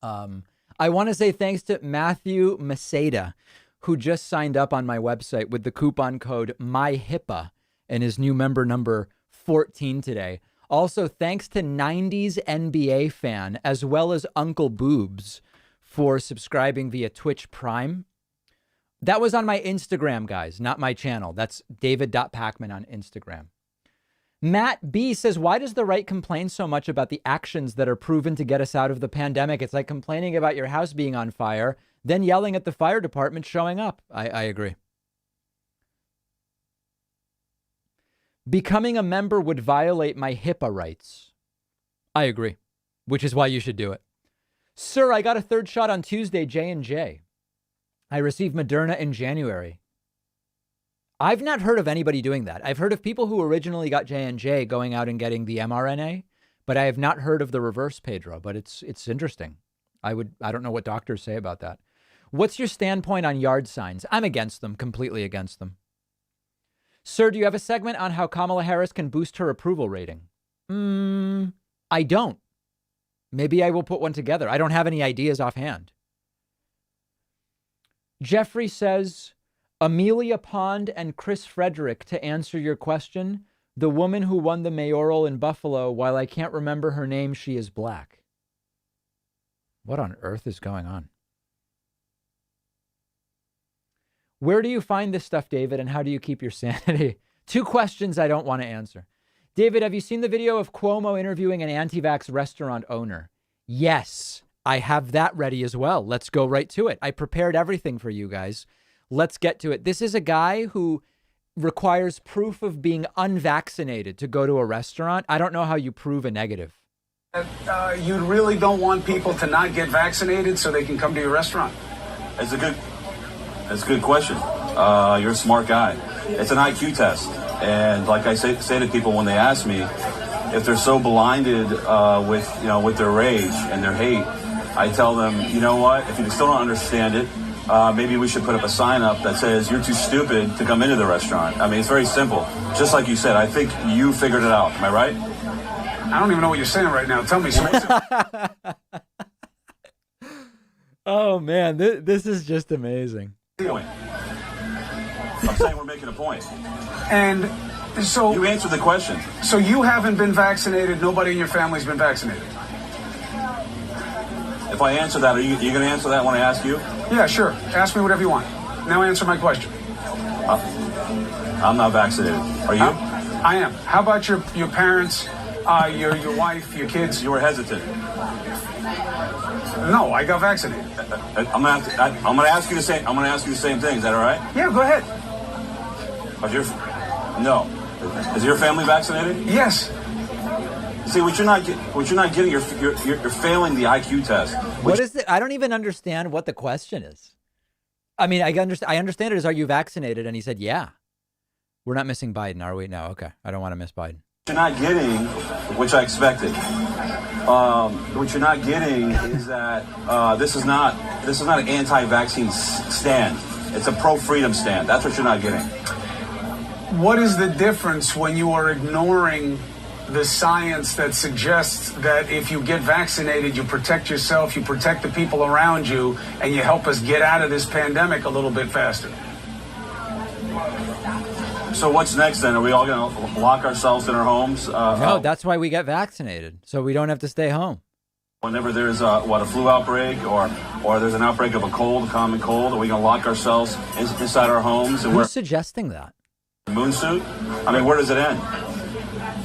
I want to say thanks to Matthew Maceda, who just signed up on my website with the coupon code MyHIPAA and his new member number 14 today. Also, thanks to 90s NBA fan, as well as Uncle Boobs, for subscribing via Twitch Prime. That was on my Instagram, guys, not my channel. That's david.pacman on Instagram. Matt B says, why does the right complain so much about the actions that are proven to get us out of the pandemic? It's like complaining about your house being on fire, then yelling at the fire department showing up. I agree. Becoming a member would violate my HIPAA rights. I agree, which is why you should do it. Sir, I got a 3rd shot on Tuesday, J&J. I received Moderna in January. I've not heard of anybody doing that. I've heard of people who originally got J&J going out and getting the mRNA, but I have not heard of the reverse, Pedro, but it's interesting. I don't know what doctors say about that. What's your standpoint on yard signs? I'm against them, completely against them. Sir, do you have a segment on how Kamala Harris can boost her approval rating? I don't. Maybe I will put one together. I don't have any ideas offhand. Jeffrey says, Amelia Pond and Chris Frederick, to answer your question, the woman who won the mayoral in Buffalo, while I can't remember her name, she is black. What on earth is going on? Where do you find this stuff, David, and how do you keep your sanity? 2 questions I don't want to answer. David, have you seen the video of Cuomo interviewing an anti-vax restaurant owner? Yes, I have that ready as well. Let's go right to it. I prepared everything for you guys. Let's get to it. This is a guy who requires proof of being unvaccinated to go to a restaurant. I don't know how you prove a negative. You really don't want people to not get vaccinated so they can come to your restaurant? That's a good question. You're a smart guy. It's an IQ test. And like I say to people when they ask me, if they're so blinded with their rage and their hate, I tell them, you know what, if you still don't understand it, maybe we should put up a sign up that says you're too stupid to come into the restaurant. I mean, it's very simple. Just like you said, I think you figured it out. Am I right? I don't even know what you're saying right now. Tell me. Oh, man, this is just amazing. I'm saying we're making a point. And so... You answered the question. So you haven't been vaccinated, nobody in your family's been vaccinated? If I answer that, are you going to answer that when I ask you? Yeah, sure. Ask me whatever you want. Now answer my question. I'm not vaccinated. Are you? I am. How about your parents, your wife, your kids? You were hesitant. No, I got vaccinated. I'm gonna ask you the same. I'm gonna ask you the same thing. Is that all right? Yeah, go ahead. No. Is your family vaccinated? Yes. See, what you're not getting, you're failing the IQ test. What is it? I don't even understand what the question is. I mean, I understand it as, are you vaccinated? And he said, yeah. We're not missing Biden, are we? No, okay. I don't want to miss Biden. What you're not getting, which I expected. What you're not getting is that this is not an anti-vaccine stand. It's a pro-freedom stand. That's what you're not getting. What is the difference when you are ignoring the science that suggests that if you get vaccinated, you protect yourself, you protect the people around you, and you help us get out of this pandemic a little bit faster? So what's next then? Are we all going to lock ourselves in our homes? No, that's why we get vaccinated, so we don't have to stay home. Whenever there's a flu outbreak or there's an outbreak of a common cold, are we going to lock ourselves inside our homes? And Who's suggesting that? Moon suit? I mean, where does it end?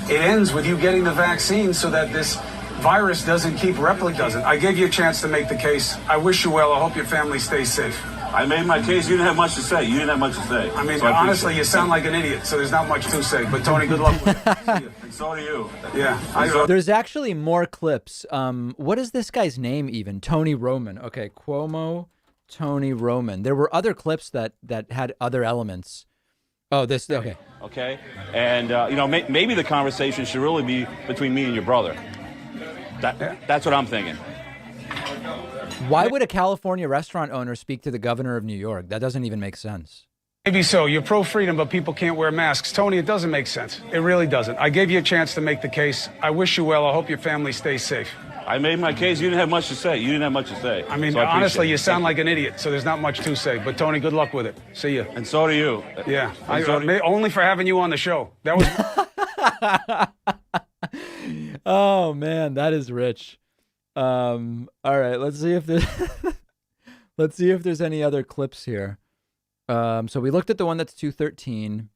It ends with you getting the vaccine so that this virus doesn't keep replicating. I gave you a chance to make the case. I wish you well. I hope your family stays safe. I made my case. You didn't have much to say. I mean, so honestly, you sound like an idiot, so there's not much to say. But, Tony, good luck with it. And so do you. Yeah. There's actually more clips. What is this guy's name even? Tony Roman. Okay, Cuomo, Tony Roman. There were other clips that had other elements. Oh, this, okay. Okay, and, maybe the conversation should really be between me and your brother. That's what I'm thinking. Why would a California restaurant owner speak to the governor of New York? That doesn't even make sense. Maybe so. You're pro-freedom, but people can't wear masks. Tony, it doesn't make sense. It really doesn't. I gave you a chance to make the case. I wish you well. I hope your family stays safe. I made my case. You didn't have much to say. I mean, so honestly, you sound like an idiot, so there's not much to say. But, Tony, good luck with it. See you. And so do you. Yeah. Only for having you on the show. That was... Oh, man, that is rich. All right, let's see if there's any other clips here. So we looked at the one that's 213.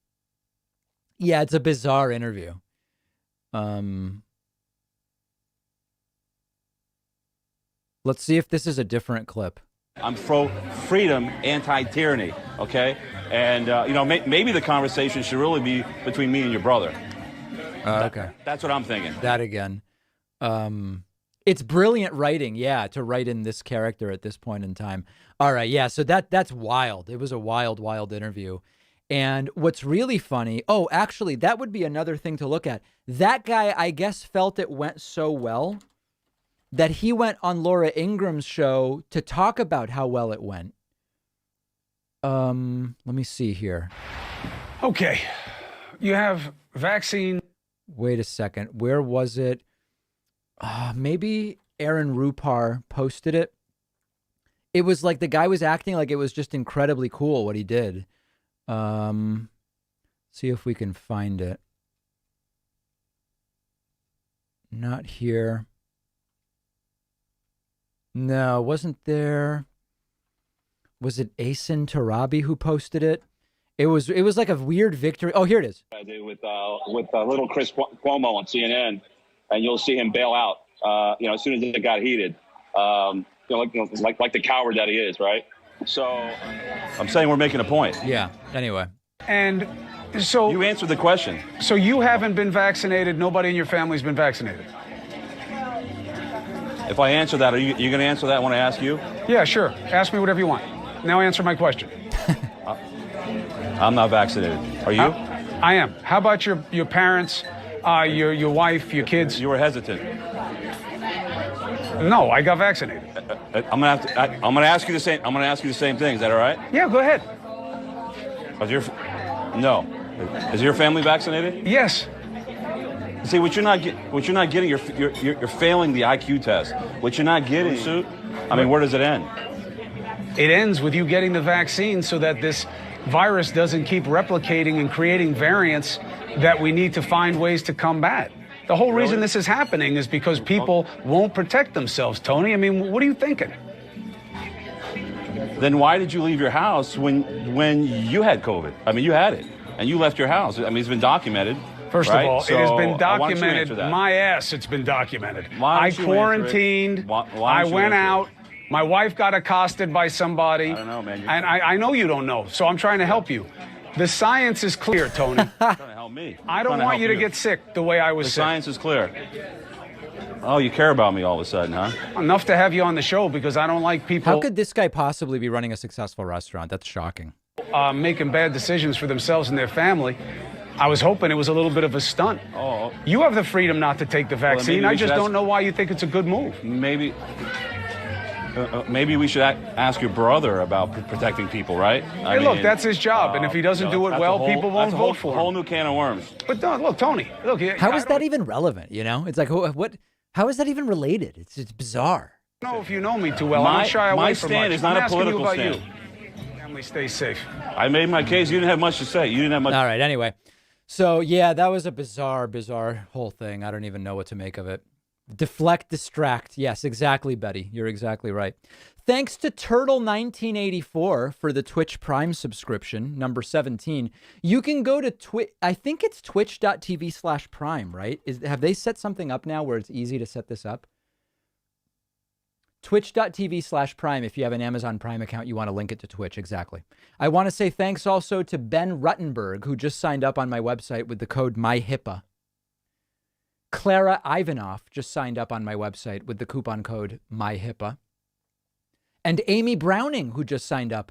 Yeah, it's a bizarre interview. Let's see if this is a different clip. I'm pro-freedom, anti-tyranny, okay? And, maybe the conversation should really be between me and your brother. Okay. That's what I'm thinking. That again. It's brilliant writing, yeah, to write in this character at this point in time. All right, yeah, so that's wild. It was a wild, wild interview. And what's really funny, actually, that would be another thing to look at. That guy, I guess, felt it went so well that he went on Laura Ingram's show to talk about how well it went. Let me see here. Okay. You have vaccine. Wait a second. Where was it? Maybe Aaron Rupar posted it. It was like the guy was acting like it was just incredibly cool what he did. See if we can find it. Not here. No, wasn't there. was it Asin Tarabi who posted it? It was like a weird victory. Oh, here it is. I do with little Chris Cuomo on CNN, and you'll see him bail out. As soon as it got heated, like the coward that he is, right? So I'm saying we're making a point. Yeah. Anyway. And so you answered the question. So you haven't been vaccinated. Nobody in your family's been vaccinated. If I answer that, are you going to answer that when I ask you? Yeah, sure. Ask me whatever you want. Now answer my question. I'm not vaccinated. Are you? I am. How about your parents, your wife, your kids? You were hesitant. No, I got vaccinated. I'm gonna ask you the same. I'm gonna ask you the same thing. Is that all right? Yeah, go ahead. Is your family vaccinated? Yes. See, what you're not getting, you're failing the IQ test. What you're not getting, I mean, where does it end? It ends with you getting the vaccine so that this virus doesn't keep replicating and creating variants that we need to find ways to combat. The whole reason this is happening is because people won't protect themselves, Tony. I mean, what are you thinking? Then why did you leave your house when you had COVID? I mean, you had it, and you left your house. I mean, it's been documented. First right? of all, so it has been documented. Why don't you answer that? My ass, it's been documented. Why I don't you quarantined. I went out. My wife got accosted by somebody. I don't know, man. And I know you don't know, so I'm trying to help you. The science is clear, Tony. Trying to help me. I don't want you to get sick the way I was sick. The science is clear. Oh, you care about me all of a sudden, huh? Enough to have you on the show because I don't like people. How could this guy possibly be running a successful restaurant? That's shocking. Making bad decisions for themselves and their family. I was hoping it was a little bit of a stunt. Oh. You have the freedom not to take the vaccine. I just don't know why you think it's a good move. Maybe we should ask your brother about protecting people, right? Hey, look, that's his job, and if he doesn't do it well, people won't vote for him. That's a whole new can of worms. But look, Tony, look. How is that even relevant? You know, it's like what? How is that even related? It's bizarre. I don't know if you know me too well. I don't shy away from much. My stand is not a political stand. Family, stay safe. I made my case. You didn't have much to say. You didn't have much. All right. Anyway, so yeah, that was a bizarre whole thing. I don't even know what to make of it. Deflect, distract. Yes, exactly, Betty. You're exactly right. Thanks to Turtle1984 for the Twitch Prime subscription, number 17. You can go to Twitch. I think it's twitch.tv/prime, right? Have they set something up now where it's easy to set this up? Twitch.tv/prime. If you have an Amazon Prime account, you want to link it to Twitch. Exactly. I want to say thanks also to Ben Ruttenberg, who just signed up on my website with the code MyHIPAA. Clara Ivanoff just signed up on my website with the coupon code MyHIPAA. And Amy Browning, who just signed up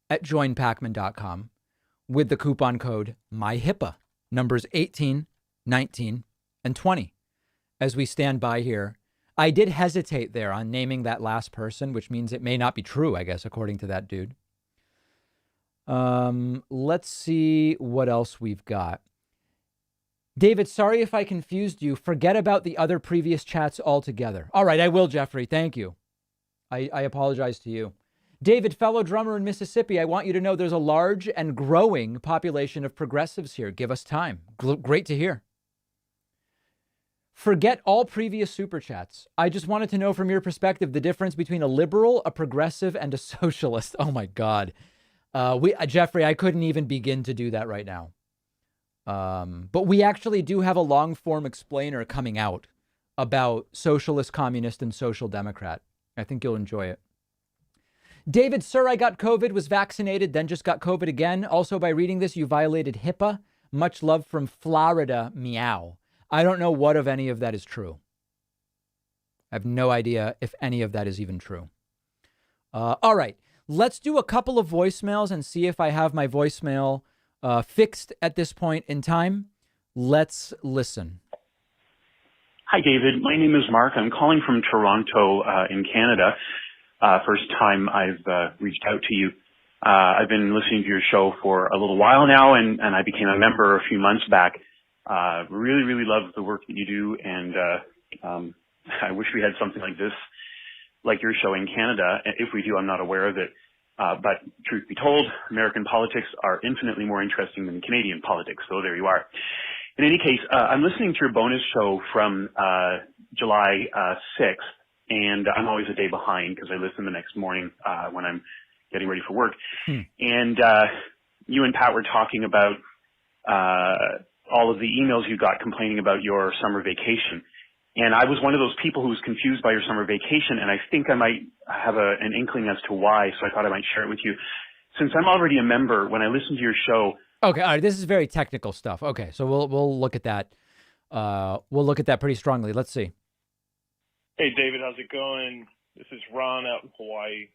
at joinpacman.com with the coupon code MyHIPAA, numbers 18, 19, and 20. As we stand by here, I did hesitate there on naming that last person, which means it may not be true, I guess, according to that dude. Let's see what else we've got. David, sorry if I confused you. Forget about the other previous chats altogether. All right, I will, Jeffrey. Thank you. I apologize to you. David, fellow drummer in Mississippi, I want you to know there's a large and growing population of progressives here. Give us time. Great to hear. Forget all previous super chats. I just wanted to know from your perspective the difference between a liberal, a progressive, and a socialist. Oh my God. Jeffrey, I couldn't even begin to do that right now. But we actually do have a long form explainer coming out about socialist, communist, and social democrat. I think you'll enjoy it. David, sir, I got COVID, was vaccinated, then just got COVID again. Also, by reading this, you violated HIPAA. Much love from Florida, meow. I don't know what of any of that is true. I have no idea if any of that is even true. All right, let's do a couple of voicemails and see if I have my voicemail fixed at this point in time. Let's listen. Hi, David. My name is Mark. I'm calling from Toronto in Canada. First time I've reached out to you. I've been listening to your show for a little while now, and I became a member a few months back. Really, really love the work that you do, and I wish we had something like this, like your show in Canada. If we do, I'm not aware of it. But truth be told, American politics are infinitely more interesting than Canadian politics, so there you are. In any case, I'm listening to your bonus show from July 6th, and I'm always a day behind because I listen the next morning when I'm getting ready for work. And you and Pat were talking about all of the emails you got complaining about your summer vacation. And I was one of those people who was confused by your summer vacation, and I think I might have an inkling as to why, so I thought I might share it with you. Since I'm already a member, when I listen to your show... Okay, all right, this is very technical stuff. Okay, so we'll look at that. We'll look at that pretty strongly. Let's see. Hey, David, how's it going? This is Ron out in Hawaii.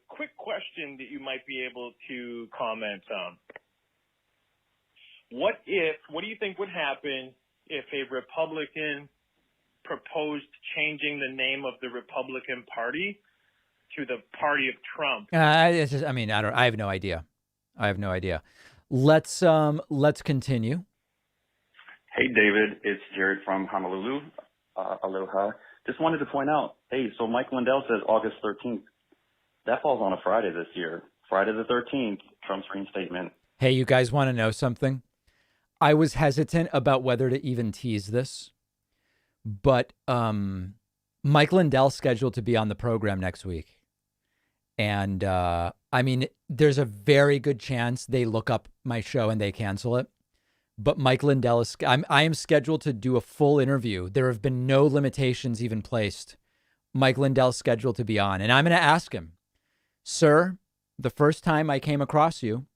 Quick question that you might be able to comment on. What do you think would happen if a Republican proposed changing the name of the Republican Party to the Party of Trump? I have no idea. Let's continue. Hey, David, it's Jared from Honolulu. Aloha. Just wanted to point out, hey, so Mike Lindell says August 13th. That falls on a Friday this year. Friday the 13th, Trump's reinstatement. Hey, you guys want to know something? I was hesitant about whether to even tease this, but Mike Lindell's scheduled to be on the program next week. And there's a very good chance they look up my show and they cancel it. But Mike Lindell I am scheduled to do a full interview. There have been no limitations even placed. Mike Lindell's scheduled to be on. And I'm going to ask him, sir, the first time I came across you,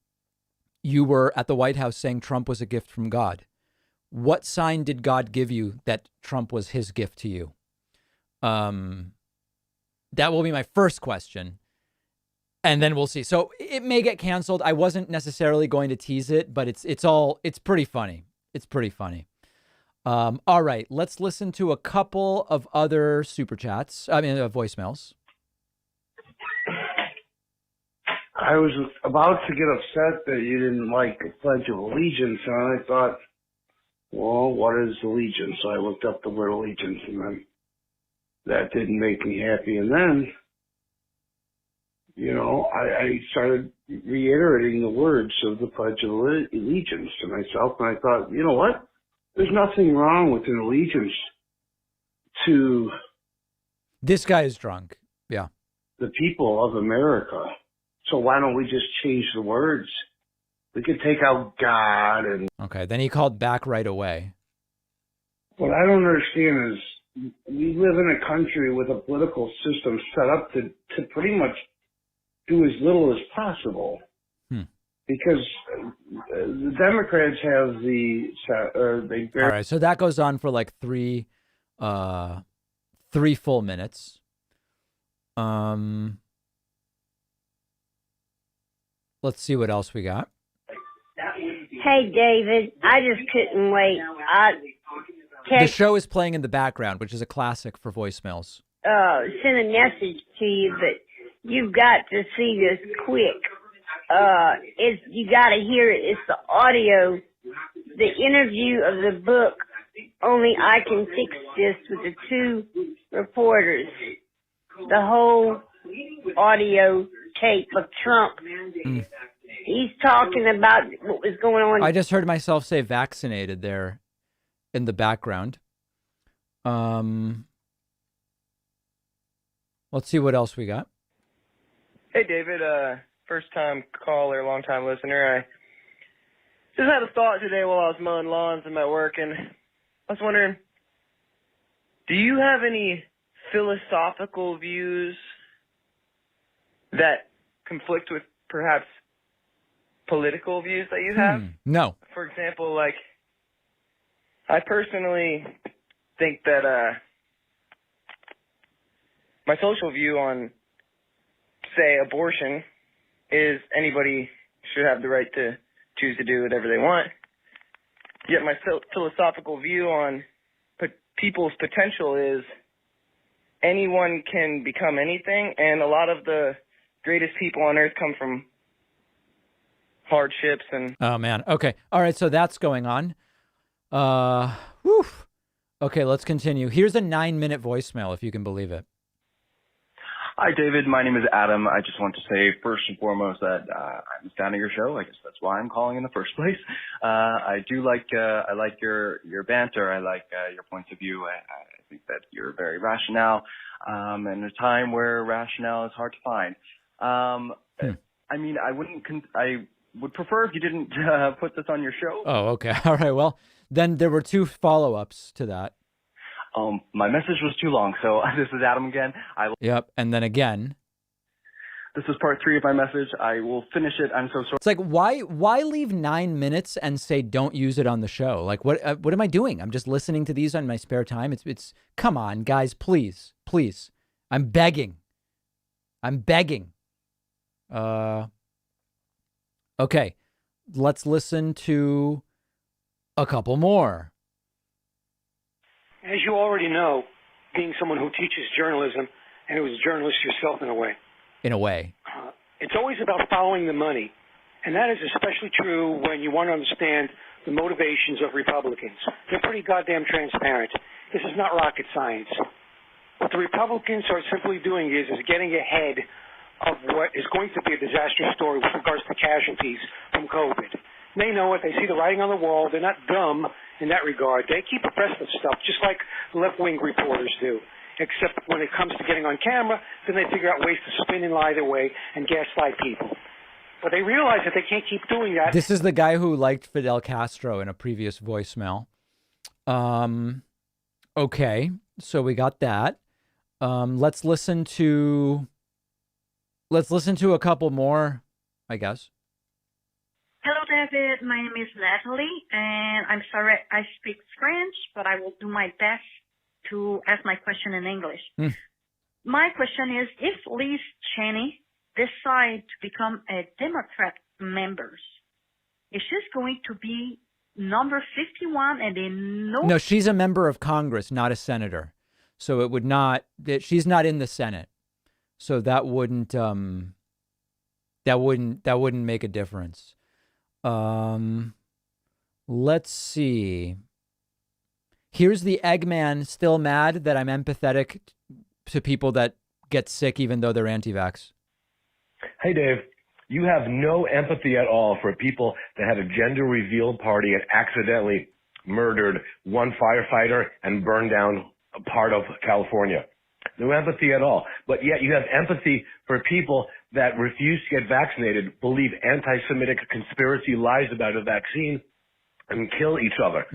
you were at the White House saying Trump was a gift from God. What sign did God give you that Trump was his gift to you? That will be my first question. And then we'll see. So it may get canceled. I wasn't necessarily going to tease it, but it's pretty funny. It's pretty funny. All right, let's listen to a couple of other voicemails. I was about to get upset that you didn't like the Pledge of Allegiance, and I thought, well, what is allegiance? So I looked up the word allegiance, and then that didn't make me happy. And then, I started reiterating the words of the Pledge of Allegiance to myself, and I thought, you know what? There's nothing wrong with an allegiance to... This guy is drunk. Yeah. The people of America. So why don't we just change the words? We could take out God and... Okay, then he called back right away. What I don't understand is we live in a country with a political system set up to pretty much do as little as possible. Because the Democrats have All right, so that goes on for like three full minutes. Let's see what else we got. Hey, David, I just couldn't wait. The show is playing in the background, which is a classic for voicemails. Send a message to you, but you've got to see this quick. You got to hear it. It's the audio, the interview of the book. Only I Can Fix This with the two reporters. The whole audio tape of Trump. He's talking about what was going on. I just heard myself say vaccinated there in the background. Let's see what else we got. Hey, David, first time caller, long time listener. I just had a thought today while I was mowing lawns in my work, and I was wondering, do you have any philosophical views that conflict with perhaps political views that you have? No. For example, like, I personally think that my social view on, say, abortion is anybody should have the right to choose to do whatever they want. Yet my philosophical view on people's potential is anyone can become anything, and a lot of the greatest people on earth come from hardships and... Oh, man. Okay. All right, so that's going on. Okay, let's continue. Here's a 9-minute voicemail, if you can believe it. Hi, David. My name is Adam. I just want to say first and foremost that I'm a fan of your show. I guess that's why I'm calling in the first place. I like your banter. I like your points of view. I think that you're very rational. In a time where rationale is hard to find. I mean, I would prefer if you didn't put this on your show. Oh, okay. All right. Well, then there were 2 follow-ups to that. My message was too long, so this is Adam again. Yep. And then again. This is part 3 of my message. I will finish it. I'm so sorry. It's like, why leave 9 minutes and say don't use it on the show? Like, what am I doing? I'm just listening to these on my spare time. It's come on, guys, please. I'm begging. Okay, let's listen to a couple more. As you already know, being someone who teaches journalism and who is a journalist yourself in a way, it's always about following the money. And that is especially true when you want to understand the motivations of Republicans. They're pretty goddamn transparent. This is not rocket science. What the Republicans are simply doing is getting ahead of what is going to be a disastrous story with regards to casualties from COVID. They know it. They see the writing on the wall. They're not dumb in that regard. They keep abreast of stuff just like left-wing reporters do. Except when it comes to getting on camera, then they figure out ways to spin and lie their way and gaslight people. But they realize that they can't keep doing that. This is the guy who liked Fidel Castro in a previous voicemail. Okay, so we got that. Let's listen to a couple more, I guess. Hello, David. My name is Natalie, and I'm sorry I speak French, but I will do my best to ask my question in English. My question is, if Liz Cheney decide to become a Democrat member, is she going to be number 51 and then No, she's a member of Congress, not a senator. So it would not, she's not in the Senate. So that wouldn't make a difference. Let's see. Here's the Eggman still mad that I'm empathetic to people that get sick even though they're anti-vax. Hey, Dave, you have no empathy at all for people that had a gender reveal party and accidentally murdered one firefighter and burned down a part of California. No empathy at all. But yet you have empathy for people that refuse to get vaccinated, believe anti-Semitic conspiracy lies about a vaccine, and kill each other.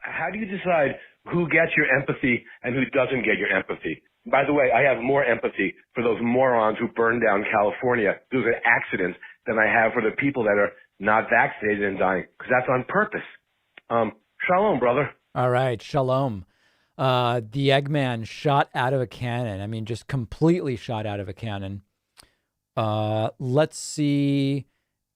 How do you decide who gets your empathy and who doesn't get your empathy? By the way, I have more empathy for those morons who burned down California due to accidents than I have for the people that are not vaccinated and dying, because that's on purpose. Shalom, brother. All right, shalom. The Eggman shot out of a cannon. I mean, just completely shot out of a cannon. Let's see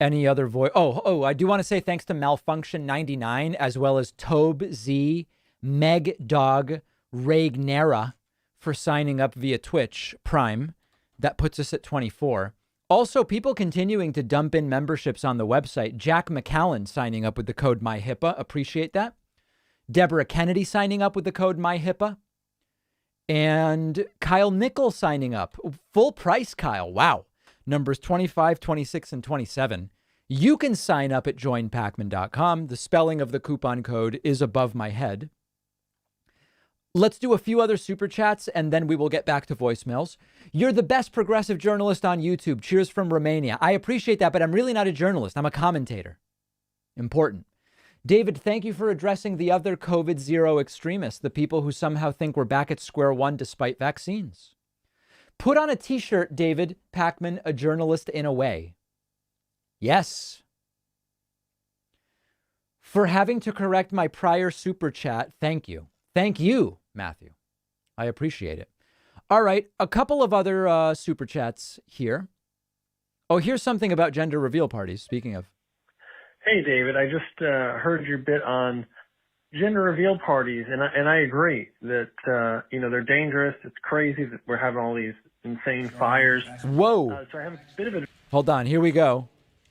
any other voice. Oh, I do want to say thanks to Malfunction99 as well as Tobe Z, Meg Dog, Ragnera for signing up via Twitch Prime. That puts us at 24. Also, people continuing to dump in memberships on the website. Jack McCallan signing up with the code MyHIPAA. Appreciate that. Deborah Kennedy signing up with the code MyHIPAA. And Kyle Nichol signing up. Full price, Kyle. Wow. Numbers 25, 26, and 27. You can sign up at joinpacman.com. The spelling of the coupon code is above my head. Let's do a few other super chats, and then we will get back to voicemails. You're the best progressive journalist on YouTube. Cheers from Romania. I appreciate that, but I'm really not a journalist. I'm a commentator. Important. David, thank you for addressing the other COVID zero extremists, the people who somehow think we're back at square one despite vaccines. Put on a t-shirt, David Pacman, a journalist in a way. Yes. For having to correct my prior super chat, thank you. Thank you, Matthew. I appreciate it. All right, a couple of other super chats here. Oh, here's something about gender reveal parties, speaking of. Hey, David, I just heard your bit on gender reveal parties, and I agree that, they're dangerous. It's crazy that we're having all these insane fires. Whoa. So I have a bit of a... Hold on, here we go.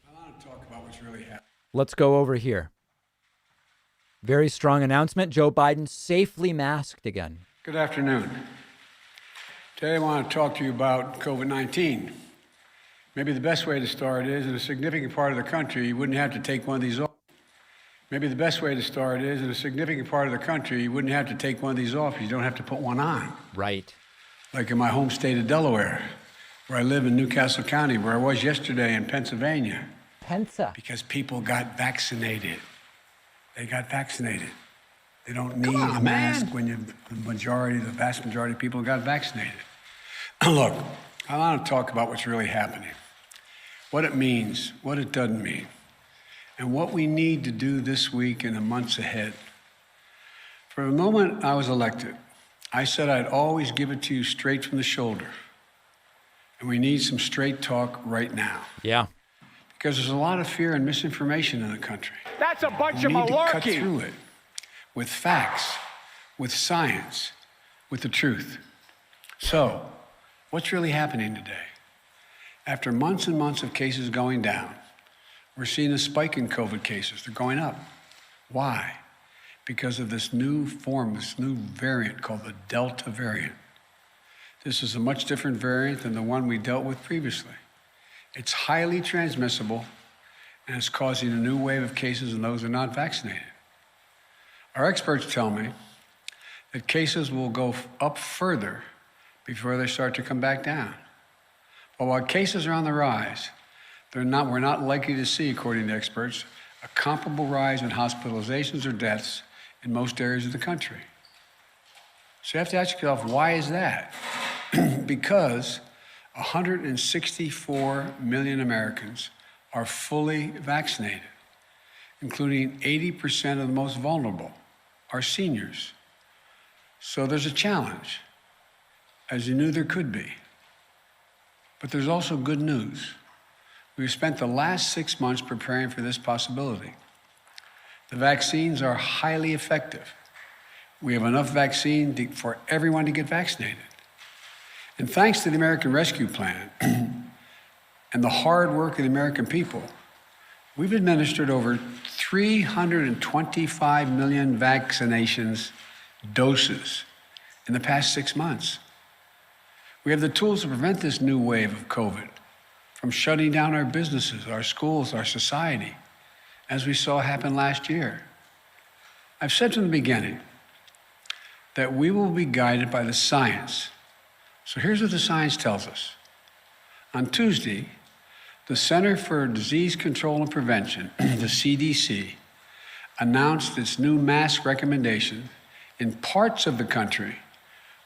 I want to talk about what's really happening. Let's go over here. Very strong announcement. Joe Biden safely masked again. Good afternoon. Today I want to talk to you about COVID-19. Maybe the best way to start is, in a significant part of the country, you wouldn't have to take one of these off. Maybe the best way to start is, in a significant part of the country, you wouldn't have to take one of these off. You don't have to put one on. Right. Like in my home state of Delaware, where I live in Newcastle County, where I was yesterday in Pennsylvania. Pensa. Because people got vaccinated. They got vaccinated. They don't need a mask when the vast majority of people got vaccinated. Look, I want to talk about what's really happening, what it means, what it doesn't mean, and what we need to do this week and the months ahead. For the moment I was elected, I said I'd always give it to you straight from the shoulder. And we need some straight talk right now. Yeah. Because there's a lot of fear and misinformation in the country. That's a bunch of We need to cut malarkey. through it with facts, with science, with the truth. So, what's really happening today? After months and months of cases going down, we're seeing a spike in COVID cases. They're going up. Why? Because of this new form, this new variant called the Delta variant. This is a much different variant than the one we dealt with previously. It's highly transmissible, and it's causing a new wave of cases in those who are not vaccinated. Our experts tell me that cases will go up further before they start to come back down. But while cases are on the rise, we're not likely to see, according to experts, a comparable rise in hospitalizations or deaths in most areas of the country. So you have to ask yourself, why is that? Because 164 million Americans are fully vaccinated, including 80% of the most vulnerable, our seniors. So there's a challenge, as you knew there could be. But there's also good news. We've spent the last 6 months preparing for this possibility. The vaccines are highly effective. We have enough vaccine for everyone to get vaccinated. And thanks to the American Rescue Plan and the hard work of the American people, we've administered over 325 million vaccinations doses in the past 6 months. We have the tools to prevent this new wave of COVID from shutting down our businesses, our schools, our society, as we saw happen last year. I've said from the beginning that we will be guided by the science. So here's what the science tells us. On Tuesday, the Center for Disease Control and Prevention, the CDC, announced its new mask recommendation in parts of the country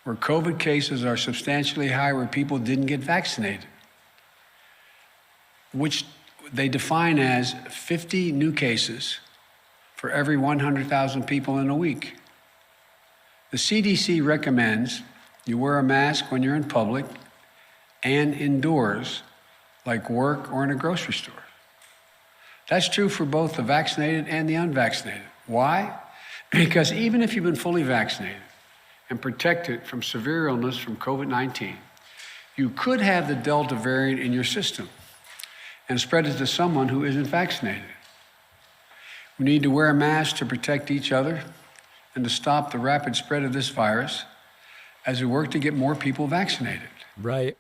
where COVID cases are substantially high, where people didn't get vaccinated, which they define as 50 new cases for every 100,000 people in a week. The CDC recommends you wear a mask when you're in public and indoors, like work or in a grocery store. That's true for both the vaccinated and the unvaccinated. Why? Because even if you've been fully vaccinated and protected from severe illness from COVID-19, you could have the Delta variant in your system and spread it to someone who isn't vaccinated. We need to wear a mask to protect each other and to stop the rapid spread of this virus as we work to get more people vaccinated. Right.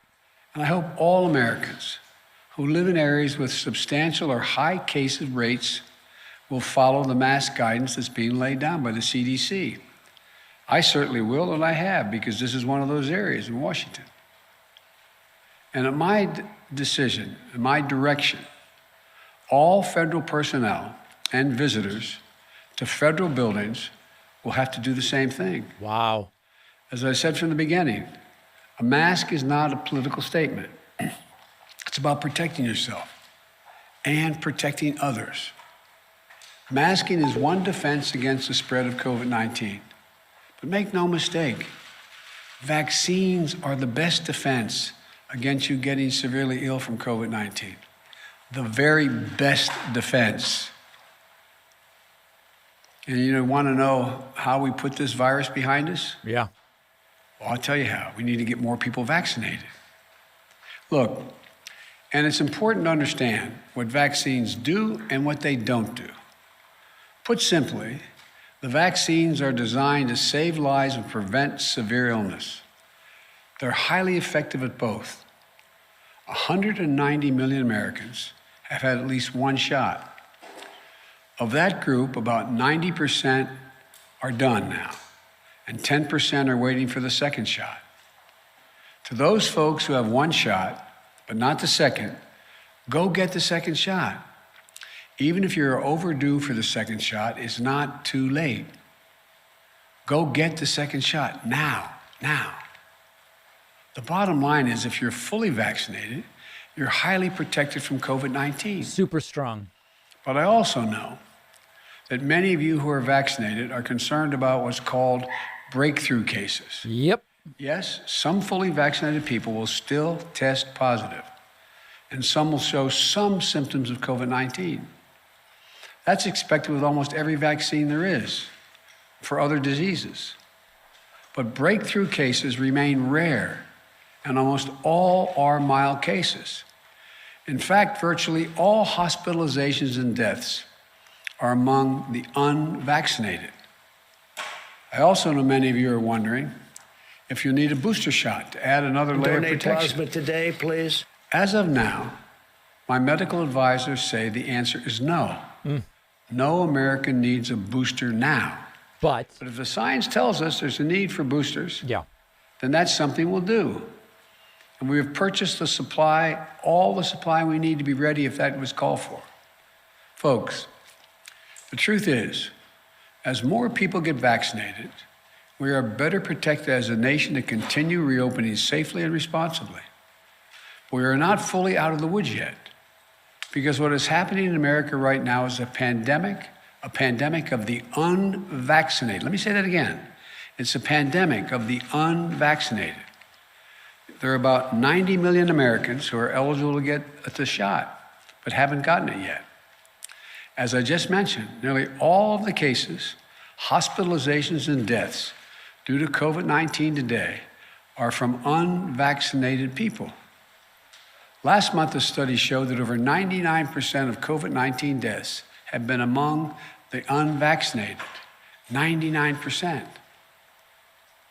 And I hope all Americans who live in areas with substantial or high case rates will follow the mask guidance that's being laid down by the CDC. I certainly will, and I have, because this is one of those areas in Washington. And at my decision, at my direction, all federal personnel and visitors to federal buildings will have to do the same thing. Wow. As I said from the beginning, a mask is not a political statement. It's about protecting yourself and protecting others. Masking is one defense against the spread of COVID-19. But make no mistake, vaccines are the best defense against you getting severely ill from COVID-19. The very best defense. And you want to know how we put this virus behind us? Yeah. Well, I'll tell you how. We need to get more people vaccinated. Look, and it's important to understand what vaccines do and what they don't do. Put simply, the vaccines are designed to save lives and prevent severe illness. They're highly effective at both. 190 million Americans have had at least one shot. Of that group, about 90% are done now, and 10% are waiting for the second shot. To those folks who have one shot, but not the second, go get the second shot. Even if you're overdue for the second shot, it's not too late. Go get the second shot now. The bottom line is if you're fully vaccinated, you're highly protected from COVID-19. Super strong. But I also know that many of you who are vaccinated are concerned about what's called breakthrough cases. Yep. Yes, some fully vaccinated people will still test positive, and some will show some symptoms of COVID-19. That's expected with almost every vaccine there is for other diseases. But breakthrough cases remain rare, and almost all are mild cases. In fact, virtually all hospitalizations and deaths are among the unvaccinated. I also know many of you are wondering if you need a booster shot to add another layer of protection. Donate plasma today, please. As of now, my medical advisors say the answer is no. No American needs a booster now. But if the science tells us there's a need for boosters, then that's something we'll do. And we have purchased the supply, all the supply we need to be ready if that was called for. Folks, the truth is, as more people get vaccinated, we are better protected as a nation to continue reopening safely and responsibly. We are not fully out of the woods yet, because what is happening in America right now is a pandemic of the unvaccinated. Let me say that again. It's a pandemic of the unvaccinated. There are about 90 million Americans who are eligible to get the shot, but haven't gotten it yet. As I just mentioned, nearly all of the cases, hospitalizations, and deaths due to COVID-19 today are from unvaccinated people. Last month, a study showed that over 99% of COVID-19 deaths have been among the unvaccinated. 99%.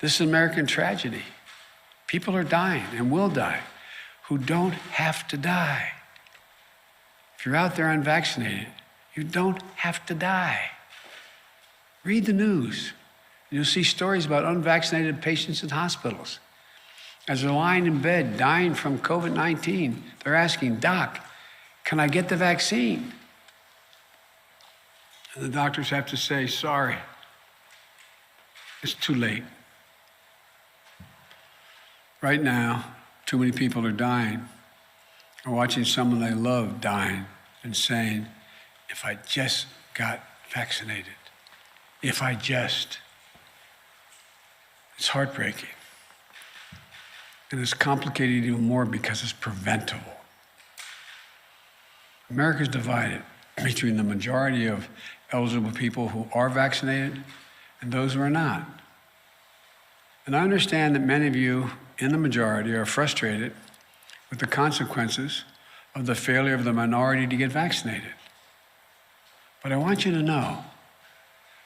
This is an American tragedy. People are dying and will die who don't have to die. If you're out there unvaccinated, you don't have to die. Read the news. You'll see stories about unvaccinated patients in hospitals. As they're lying in bed dying from COVID-19, they're asking, "Doc, can I get the vaccine?" And the doctors have to say, "Sorry, it's too late." Right now, too many people are dying, or watching someone they love dying and saying, "If I just got vaccinated, if I just." It's heartbreaking. And it's complicated even more because it's preventable. America's divided between the majority of eligible people who are vaccinated and those who are not. And I understand that many of you in the majority are frustrated with the consequences of the failure of the minority to get vaccinated. But I want you to know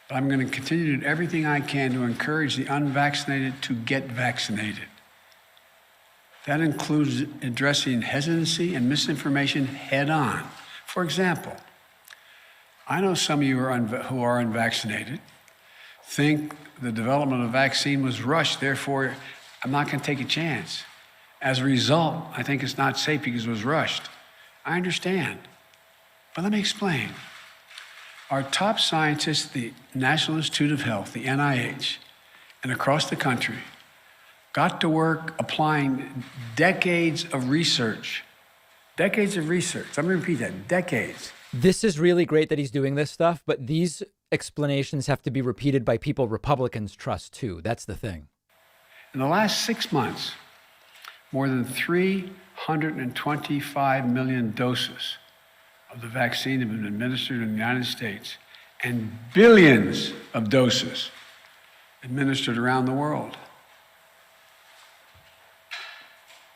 that I'm going to continue to do everything I can to encourage the unvaccinated to get vaccinated. That includes addressing hesitancy and misinformation head on. For example, I know some of you who are unvaccinated think the development of a vaccine was rushed, therefore I'm not going to take a chance. As a result, I think it's not safe because it was rushed. I understand. But let me explain. Our top scientists, the National Institute of Health, the NIH, and across the country, got to work applying decades of research. Decades of research. I'm going to repeat that. Decades. This is really great that he's doing this stuff, but these explanations have to be repeated by people Republicans trust too. That's the thing. In the last 6 months, more than 325 million doses of the vaccine have been administered in the United States, and billions of doses administered around the world.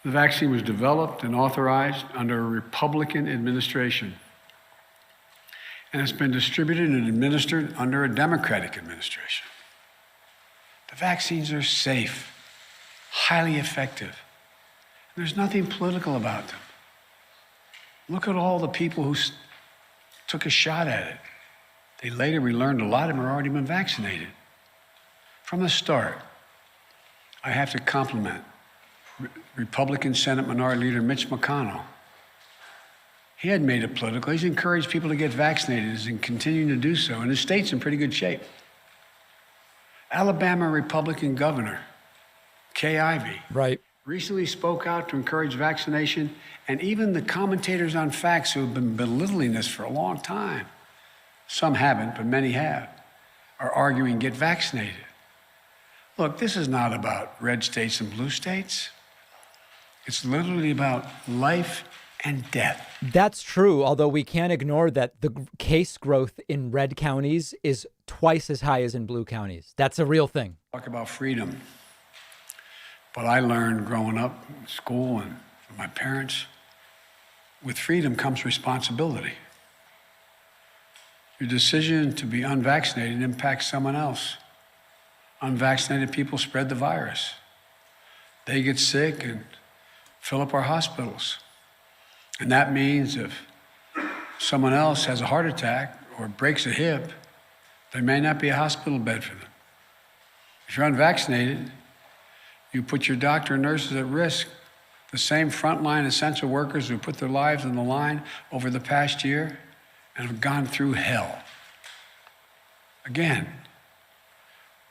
The vaccine was developed and authorized under a Republican administration, and it's been distributed and administered under a Democratic administration. The vaccines are safe, highly effective. There's nothing political about them. Look at all the people who took a shot at it. We learned a lot of them had already been vaccinated. From the start, I have to compliment Republican Senate Minority Leader Mitch McConnell. He hadn't made it political. He's encouraged people to get vaccinated and continuing to do so. And his state's in pretty good shape. Alabama Republican Governor Kay Ivey recently spoke out to encourage vaccination, and even the commentators on facts who have been belittling this for a long time, some haven't, but many have, are arguing get vaccinated. Look, this is not about red states and blue states. It's literally about life and death. That's true, although we can't ignore that the case growth in red counties is twice as high as in blue counties. That's a real thing. Talk about freedom. But I learned growing up in school and from my parents, with freedom comes responsibility. Your decision to be unvaccinated impacts someone else. Unvaccinated people spread the virus. They get sick and fill up our hospitals. And that means if someone else has a heart attack or breaks a hip, there may not be a hospital bed for them. If you're unvaccinated, you put your doctor and nurses at risk. The same frontline essential workers who put their lives on the line over the past year and have gone through hell. Again,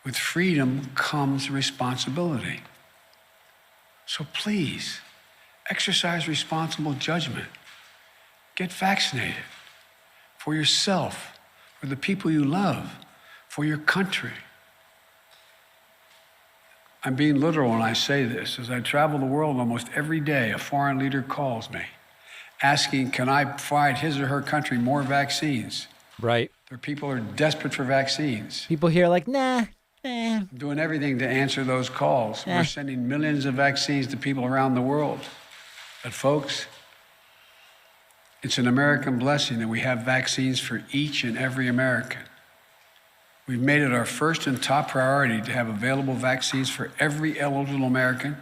with freedom comes responsibility. So please, exercise responsible judgment. Get vaccinated for yourself, for the people you love, for your country. I'm being literal when I say this. As I travel the world almost every day, a foreign leader calls me asking, can I provide his or her country more vaccines? Right. There are people who are desperate for vaccines. People here are like, nah. I'm doing everything to answer those calls. We're sending millions of vaccines to people around the world. But folks, it's an American blessing that we have vaccines for each and every American. We've made it our first and top priority to have available vaccines for every eligible American,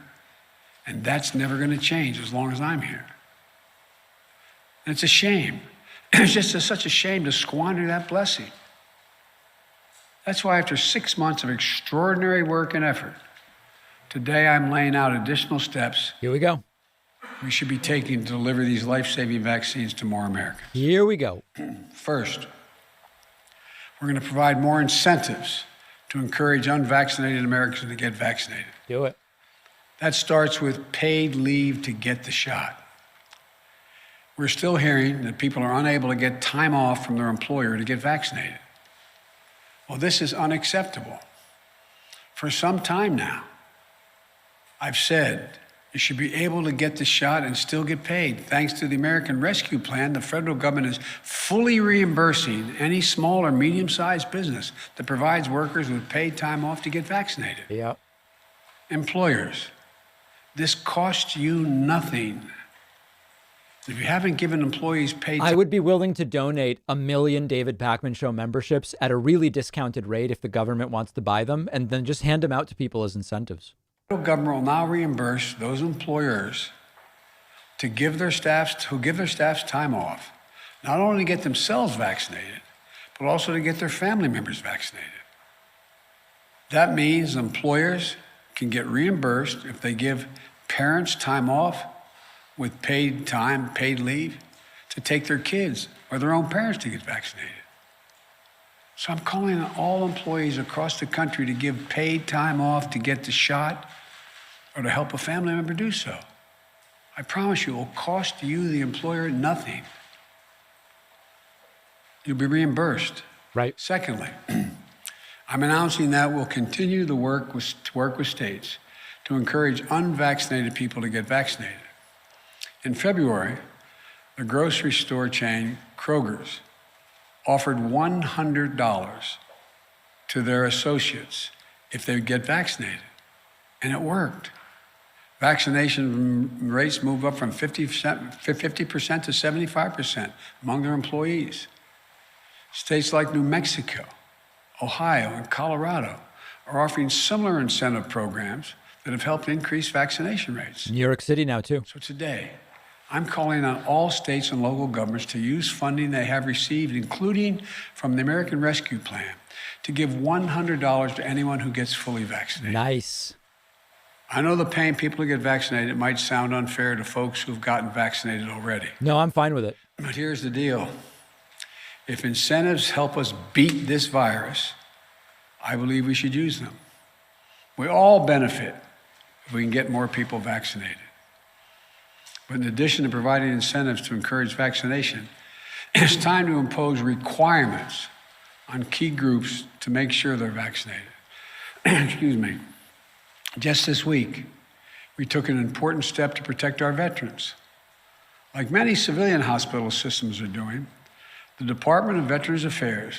and that's never going to change as long as I'm here. And it's a shame. It's just such a shame to squander that blessing. That's why after 6 months of extraordinary work and effort, today I'm laying out additional steps. Here we go. We should be taking to deliver these life-saving vaccines to more Americans. Here we go. First, we're going to provide more incentives to encourage unvaccinated Americans to get vaccinated. Do it. That starts with paid leave to get the shot. We're still hearing that people are unable to get time off from their employer to get vaccinated. Well, this is unacceptable. For some time now, I've said you should be able to get the shot and still get paid. Thanks to the American Rescue Plan, the federal government is fully reimbursing any small or medium-sized business that provides workers with paid time off to get vaccinated. Yep. Employers, this costs you nothing. If you haven't given employees paid time, I would be willing to donate 1 million David Pakman Show memberships at a really discounted rate if the government wants to buy them, and then just hand them out to people as incentives. The federal government will now reimburse those employers to give their staffs time off, not only to get themselves vaccinated, but also to get their family members vaccinated. That means employers can get reimbursed if they give parents time off with paid time, paid leave, to take their kids or their own parents to get vaccinated. So I'm calling on all employees across the country to give paid time off to get the shot or to help a family member do so. I promise you, it will cost you, the employer, nothing. You'll be reimbursed. Right. Secondly, I'm announcing that we'll continue to work with states to encourage unvaccinated people to get vaccinated. In February, the grocery store chain Kroger's offered $100 to their associates if they would get vaccinated, and it worked. Vaccination rates moved up from 50% to 75% among their employees. States like New Mexico, Ohio, and Colorado are offering similar incentive programs that have helped increase vaccination rates. New York City now, too. So today, I'm calling on all states and local governments to use funding they have received, including from the American Rescue Plan, to give $100 to anyone who gets fully vaccinated. Nice. I know the paying people to get vaccinated might sound unfair to folks who've gotten vaccinated already. No, I'm fine with it. But here's the deal. If incentives help us beat this virus, I believe we should use them. We all benefit if we can get more people vaccinated. But in addition to providing incentives to encourage vaccination, it's time to impose requirements on key groups to make sure they're vaccinated. Excuse me. Just this week, we took an important step to protect our veterans. Like many civilian hospital systems are doing, the Department of Veterans Affairs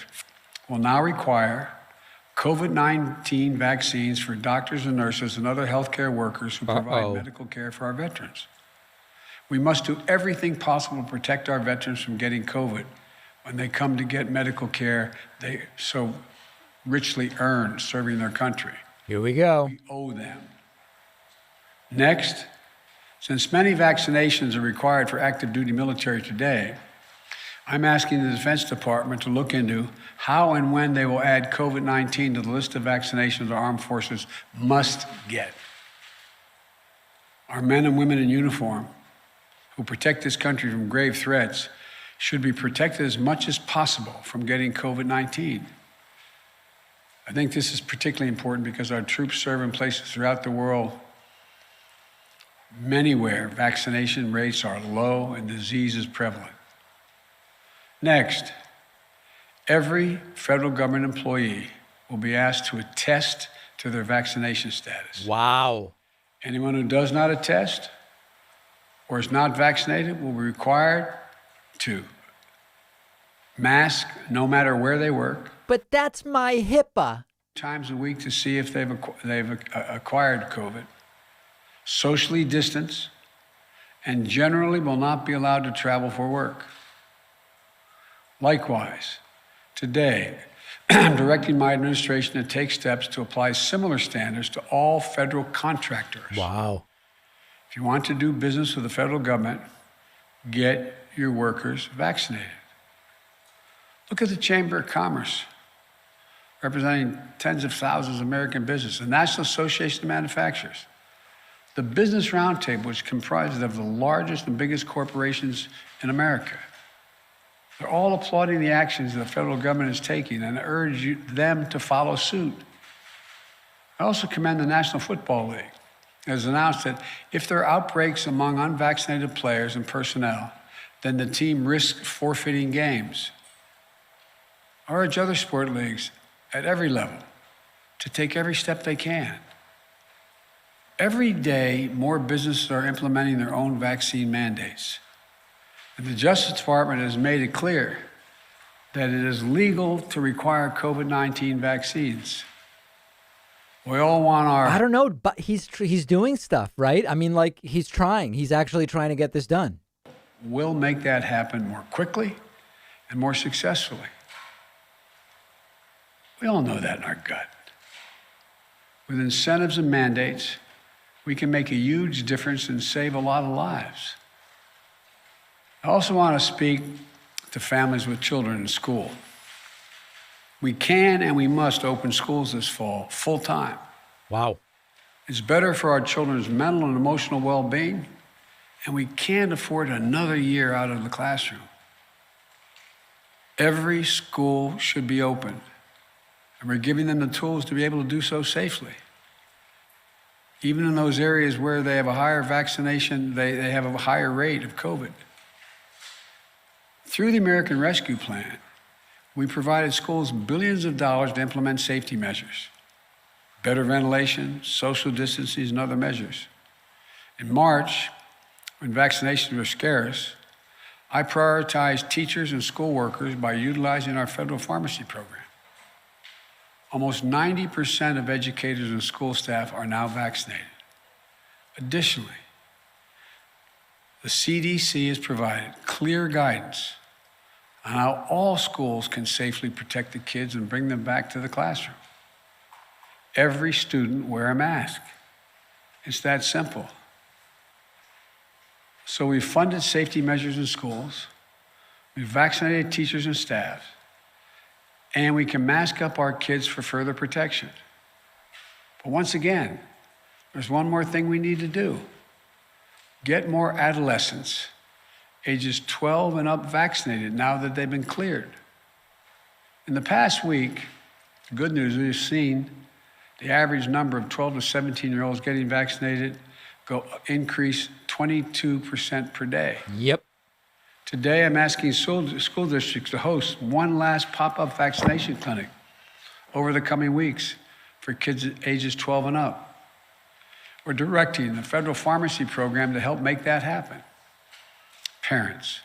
will now require COVID-19 vaccines for doctors and nurses and other healthcare workers who provide medical care for our veterans. We must do everything possible to protect our veterans from getting COVID when they come to get medical care they so richly earned serving their country. Here we go. We owe them. Next, since many vaccinations are required for active duty military today, I'm asking the Defense Department to look into how and when they will add COVID-19 to the list of vaccinations our armed forces must get. Our men and women in uniform who protect this country from grave threats should be protected as much as possible from getting COVID-19. I think this is particularly important because our troops serve in places throughout the world, many where vaccination rates are low and disease is prevalent. Next, every federal government employee will be asked to attest to their vaccination status. Wow. Anyone who does not attest or is not vaccinated will be required to mask no matter where they work. But that's my HIPAA. Times a week to see if they've acquired COVID, socially distance, and generally will not be allowed to travel for work. Likewise, today, I'm directing my administration to take steps to apply similar standards to all federal contractors. Wow. If you want to do business with the federal government, get your workers vaccinated. Look at the Chamber of Commerce, representing tens of thousands of American businesses, the National Association of Manufacturers, the Business Roundtable, which comprises of the largest and biggest corporations in America. They're all applauding the actions the federal government is taking and urge them to follow suit. I also commend the National Football League. It has announced that if there are outbreaks among unvaccinated players and personnel, then the team risks forfeiting games. I urge other sport leagues at every level to take every step they can. Every day, more businesses are implementing their own vaccine mandates. And the Justice Department has made it clear that it is legal to require COVID-19 vaccines. We all want our... I don't know, but he's doing stuff, right? I mean, like, he's trying. He's actually trying to get this done. We'll make that happen more quickly and more successfully. We all know that in our gut. With incentives and mandates, we can make a huge difference and save a lot of lives. I also want to speak to families with children in school. We can and we must open schools this fall, full time. Wow. It's better for our children's mental and emotional well-being, and we can't afford another year out of the classroom. Every school should be open, and we're giving them the tools to be able to do so safely. Even in those areas where they have a higher vaccination, they have a higher rate of COVID. Through the American Rescue Plan, we provided schools billions of dollars to implement safety measures, better ventilation, social distancing, and other measures. In March, when vaccinations were scarce, I prioritized teachers and school workers by utilizing our federal pharmacy program. Almost 90% of educators and school staff are now vaccinated. Additionally, the CDC has provided clear guidance on how all schools can safely protect the kids and bring them back to the classroom. Every student wear a mask. It's that simple. So we've funded safety measures in schools, we've vaccinated teachers and staff, and we can mask up our kids for further protection. But once again, There's one more thing we need to do. Get more adolescents ages 12 and up vaccinated now that they've been cleared. In the past week, the good news, we've seen the average number of 12 to 17-year-olds getting vaccinated increase 22% per day. Yep. Today, I'm asking school districts to host one last pop-up vaccination clinic over the coming weeks for kids ages 12 and up. We're directing the federal pharmacy program to help make that happen. Parents,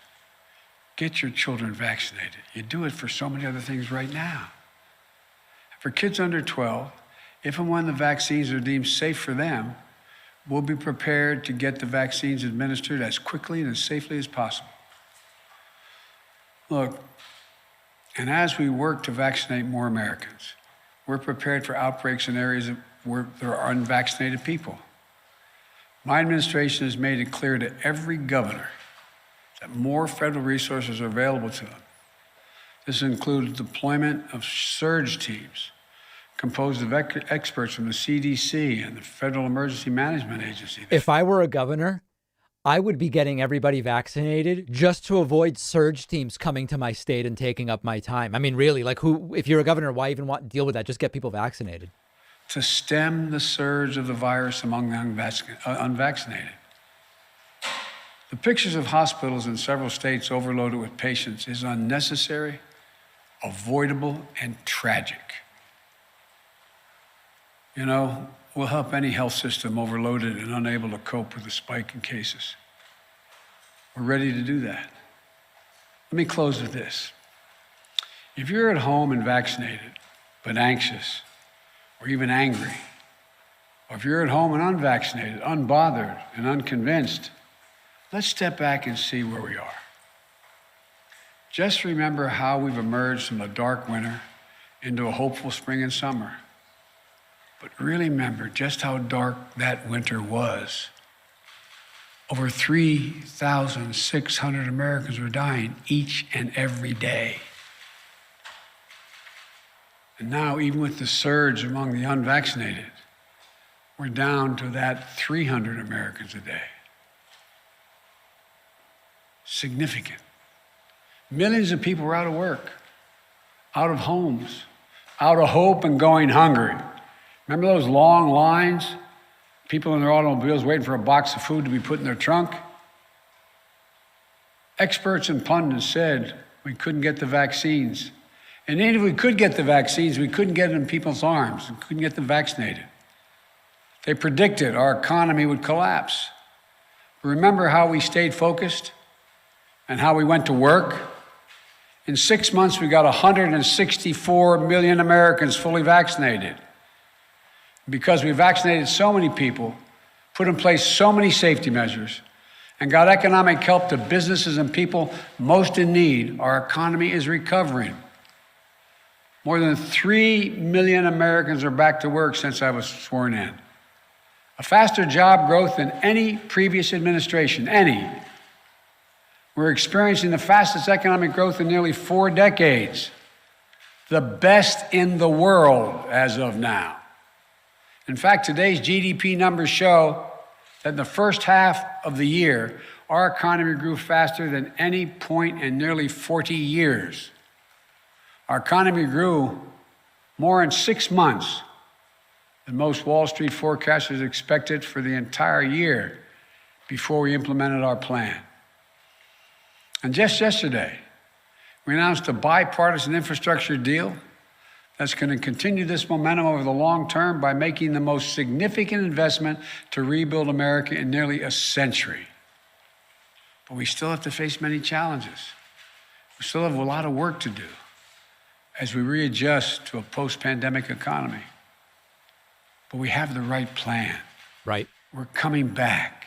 get your children vaccinated. You do it for so many other things right now. For kids under 12, if and when the vaccines are deemed safe for them, we'll be prepared to get the vaccines administered as quickly and as safely as possible. Look, and as we work to vaccinate more Americans, we're prepared for outbreaks in areas where there are unvaccinated people. My administration has made it clear to every governor that more federal resources are available to them. This includes deployment of surge teams composed of experts from the CDC and the Federal Emergency Management Agency. If I were a governor, I would be getting everybody vaccinated just to avoid surge teams coming to my state and taking up my time. I mean, really, like if you're a governor, why even want to deal with that? Just get people vaccinated. To stem the surge of the virus among the unvaccinated. The pictures of hospitals in several states overloaded with patients is unnecessary, avoidable, and tragic. You know, we'll help any health system overloaded and unable to cope with the spike in cases. We're ready to do that. Let me close with this. If you're at home and vaccinated, but anxious, or even angry, or if you're at home and unvaccinated, unbothered, and unconvinced, let's step back and see where we are. Just remember how we've emerged from a dark winter into a hopeful spring and summer. But really remember just how dark that winter was. Over 3,600 Americans were dying each and every day. And now, even with the surge among the unvaccinated, we're down to that 300 Americans a day. Significant. Millions of people were out of work, out of homes, out of hope and going hungry. Remember those long lines? People in their automobiles waiting for a box of food to be put in their trunk? Experts and pundits said we couldn't get the vaccines. And even if we could get the vaccines, we couldn't get them in people's arms. We couldn't get them vaccinated. They predicted our economy would collapse. Remember how we stayed focused and how we went to work? In 6 months, we got 164 million Americans fully vaccinated. Because we vaccinated so many people, put in place so many safety measures, and got economic help to businesses and people most in need, our economy is recovering. More than 3 million Americans are back to work since I was sworn in. A faster job growth than any previous administration, any. We're experiencing the fastest economic growth in nearly 4 decades, the best in the world as of now. In fact, today's GDP numbers show that in the first half of the year, our economy grew faster than any point in nearly 40 years. Our economy grew more in 6 months than most Wall Street forecasters expected for the entire year before we implemented our plan. And just yesterday, we announced a bipartisan infrastructure deal that's going to continue this momentum over the long term by making the most significant investment to rebuild America in nearly a century. But we still have to face many challenges. We still have a lot of work to do as we readjust to a post-pandemic economy. But we have the right plan. Right. We're coming back.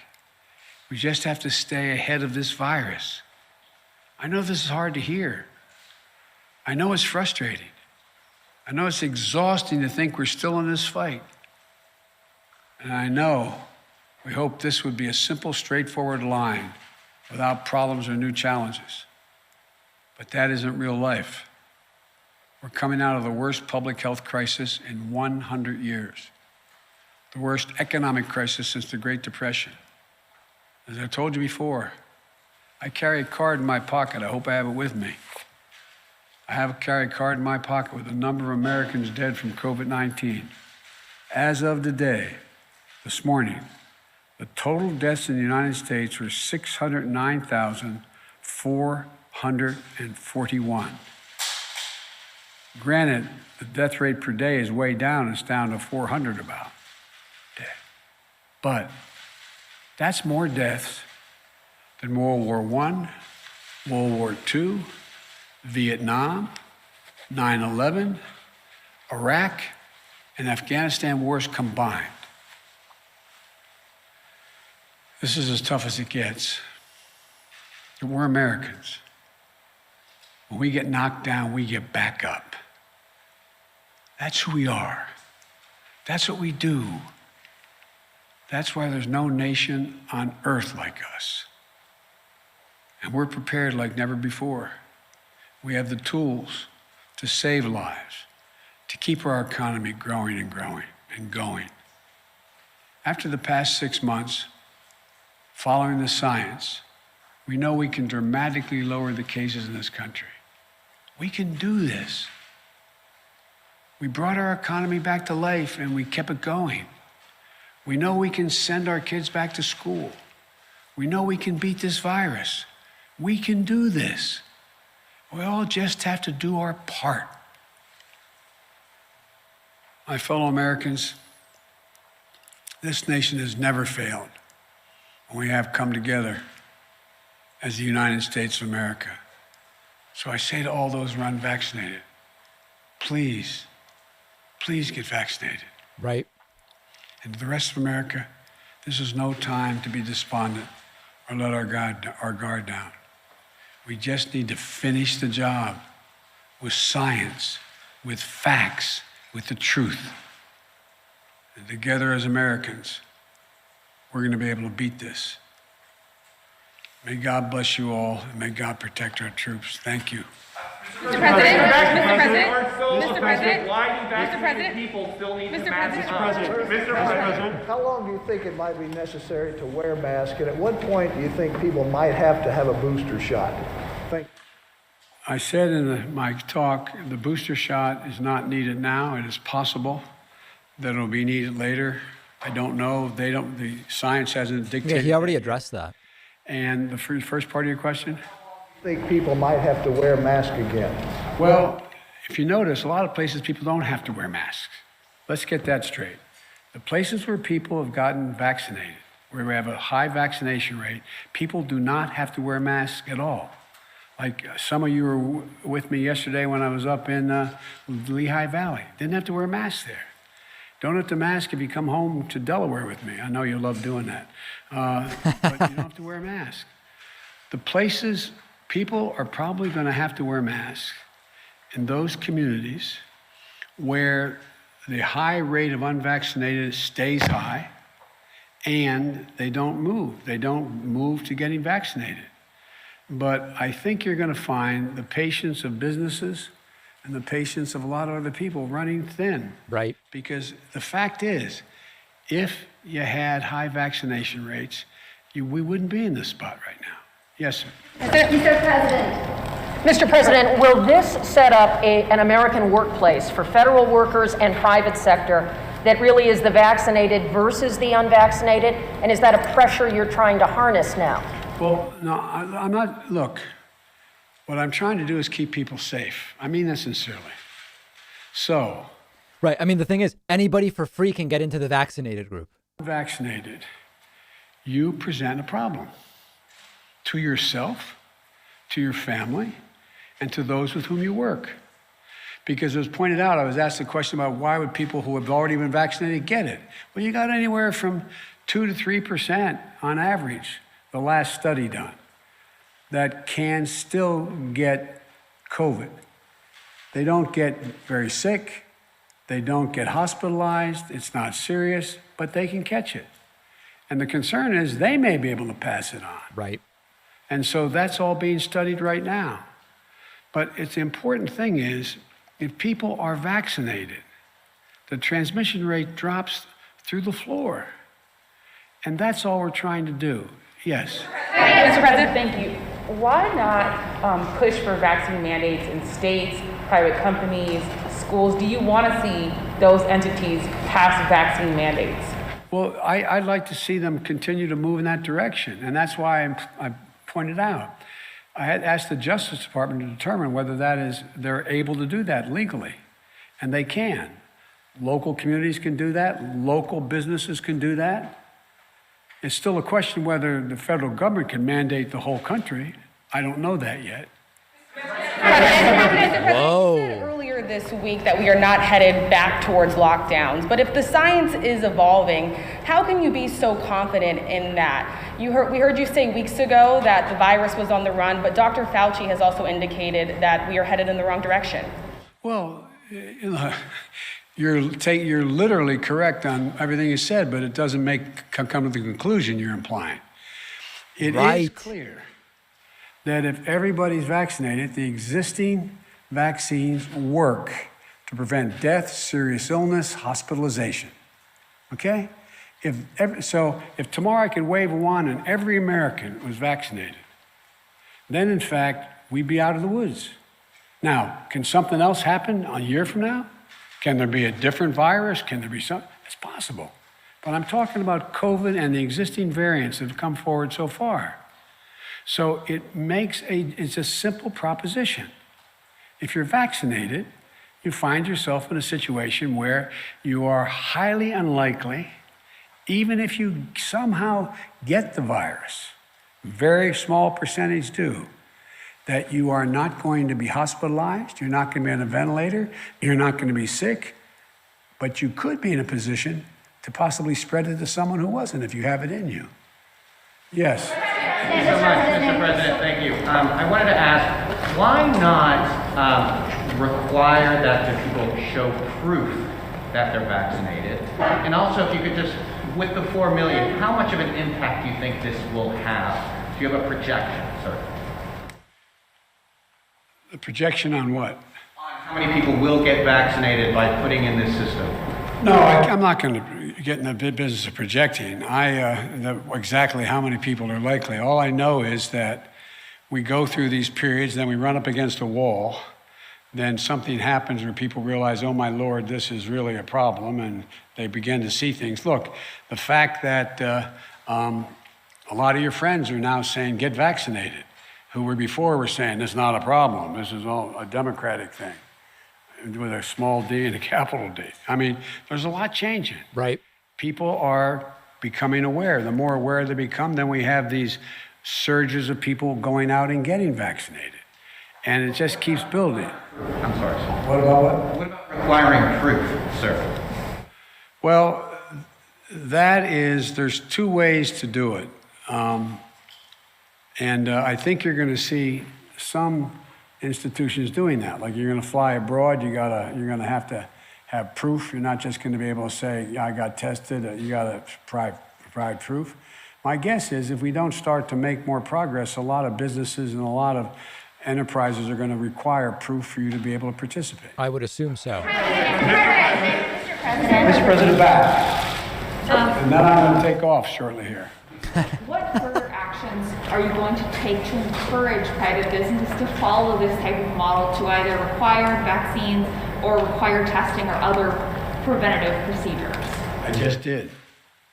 We just have to stay ahead of this virus. I know this is hard to hear. I know it's frustrating. I know it's exhausting to think we're still in this fight. And I know we hope this would be a simple, straightforward line without problems or new challenges. But that isn't real life. We're coming out of the worst public health crisis in 100 years. the worst economic crisis since the Great Depression. As I told you before, I carry a card in my pocket. I hope I have it with me. Carry a card in my pocket with the number of Americans dead from COVID-19. As of today, this morning, the total deaths in the United States were 609,441. Granted, the death rate per day is way down. It's down to 400 about dead. But that's more deaths than World War I, World War II, Vietnam, 9/11, Iraq, and Afghanistan wars combined. This is as tough as it gets. But we're Americans. When we get knocked down, we get back up. That's who we are. That's what we do. That's why there's no nation on earth like us. And we're prepared like never before. We have the tools to save lives, to keep our economy growing and growing and going. After the past 6 months, following the science, we know we can dramatically lower the cases in this country. We can do this. We brought our economy back to life and we kept it going. We know we can send our kids back to school. We know we can beat this virus. We can do this. We all just have to do our part. My fellow Americans, this nation has never failed when we have come together as the United States of America. So I say to all those who are unvaccinated, please get vaccinated. Right. And to the rest of America, this is no time to be despondent or let our guard down. We just need to finish the job with science, with facts, with the truth. And together as Americans, we're going to be able to beat this. May God bless you all, and may God protect our troops. Thank you. Mr. President, Mr. President, why do vaccinated people still need to mask up? Mr. President, how long do you think it might be necessary to wear a mask, and at what point do you think people might have to have a booster shot? Thank you. I said in my talk, the booster shot is not needed now. It is possible that it'll be needed later. I don't know. The science hasn't dictated. Yeah, he already addressed that. And the first part of your question? I think people might have to wear a mask again. Well, if you notice, a lot of places people don't have to wear masks. Let's get that straight. The places where people have gotten vaccinated, where we have a high vaccination rate, people do not have to wear masks at all. Like some of you were with me yesterday when I was up in Lehigh Valley. Didn't have to wear a mask there. Don't have to mask if you come home to Delaware with me. I know you love doing that. But you don't have to wear a mask. The places people are probably going to have to wear masks in those communities where the high rate of unvaccinated stays high and they don't move. They don't move to getting vaccinated. But I think you're going to find the patience of businesses and the patience of a lot of other people running thin. Right. Because the fact is, if you had high vaccination rates, we wouldn't be in this spot right now. Yes, sir. Mr. President, will this set up an American workplace for federal workers and private sector that really is the vaccinated versus the unvaccinated? And is that a pressure you're trying to harness now? Well, no, I'm not. Look, what I'm trying to do is keep people safe. I mean that sincerely. So. Right. I mean, the thing is, anybody for free can get into the vaccinated group. Vaccinated, you present a problem to yourself, to your family, and to those with whom you work. Because as pointed out, I was asked a question about why would people who have already been vaccinated get it? Well, you got anywhere from 2 to 3% on average, the last study done, that can still get COVID. They don't get very sick. They don't get hospitalized. It's not serious, but they can catch it. And the concern is they may be able to pass it on. Right. And so that's all being studied right now. But the important thing is, if people are vaccinated, the transmission rate drops through the floor. And that's all we're trying to do. Yes. Mr. President, thank you. Why not push for vaccine mandates in states, private companies, schools? Do you want to see those entities pass vaccine mandates? Well, I'd like to see them continue to move in that direction. And that's why I pointed out. I had asked the Justice Department to determine whether they're able to do that legally. And they can. Local communities can do that. Local businesses can do that. It's still a question whether the federal government can mandate the whole country. I don't know that yet. Whoa. You said earlier this week that we are not headed back towards lockdowns. But if the science is evolving, how can you be so confident in that? We heard you say weeks ago that the virus was on the run, but Dr. Fauci has also indicated that we are headed in the wrong direction. Well, you know, you're literally correct on everything you said, but it doesn't come to the conclusion you're implying. It is clear that if everybody's vaccinated, the existing vaccines work to prevent death, serious illness, hospitalization. Okay? If tomorrow I could wave a wand and every American was vaccinated, then in fact, we'd be out of the woods. Now, can something else happen a year from now? Can there be a different virus? Can there be something? It's possible. But I'm talking about COVID and the existing variants that have come forward so far. So it's a simple proposition. If you're vaccinated, you find yourself in a situation where you are highly unlikely, even if you somehow get the virus, very small percentage do, that you are not going to be hospitalized, you're not going to be on a ventilator, you're not going to be sick, but you could be in a position to possibly spread it to someone who wasn't if you have it in you. Yes. Thank you so much, Mr. President. Thank you. I wanted to ask, why not require that the people show proof that they're vaccinated? And also, if you could just, with the 4 million, how much of an impact do you think this will have? Do you have a projection, sir? A projection on what? On how many people will get vaccinated by putting in this system? No, I'm not going to get in the business of projecting. Exactly how many people are likely. All I know is that we go through these periods, then we run up against a wall, then something happens where people realize, oh my Lord, this is really a problem, and they begin to see things. Look, the fact that a lot of your friends are now saying, get vaccinated, who were saying, this is not a problem, this is all a Democratic thing, with a small d and a capital D. I mean, there's a lot changing. Right. People are becoming aware. The more aware they become, then we have these surges of people going out and getting vaccinated. And it just keeps building. I'm sorry, sir. What about what? What about requiring proof, sir? Well, there's two ways to do it. I think you're going to see some institutions doing that. Like you're going to fly abroad, you're going to have to have proof. You're not just going to be able to say, yeah, I got tested. You got to provide proof. My guess is if we don't start to make more progress, a lot of businesses and a lot of enterprises are going to require proof for you to be able to participate. I would assume so. Mr. President, back. And then I'm going to take off shortly here. What further actions are you going to take to encourage private business to follow this type of model to either require vaccines or require testing or other preventative procedures? I just did.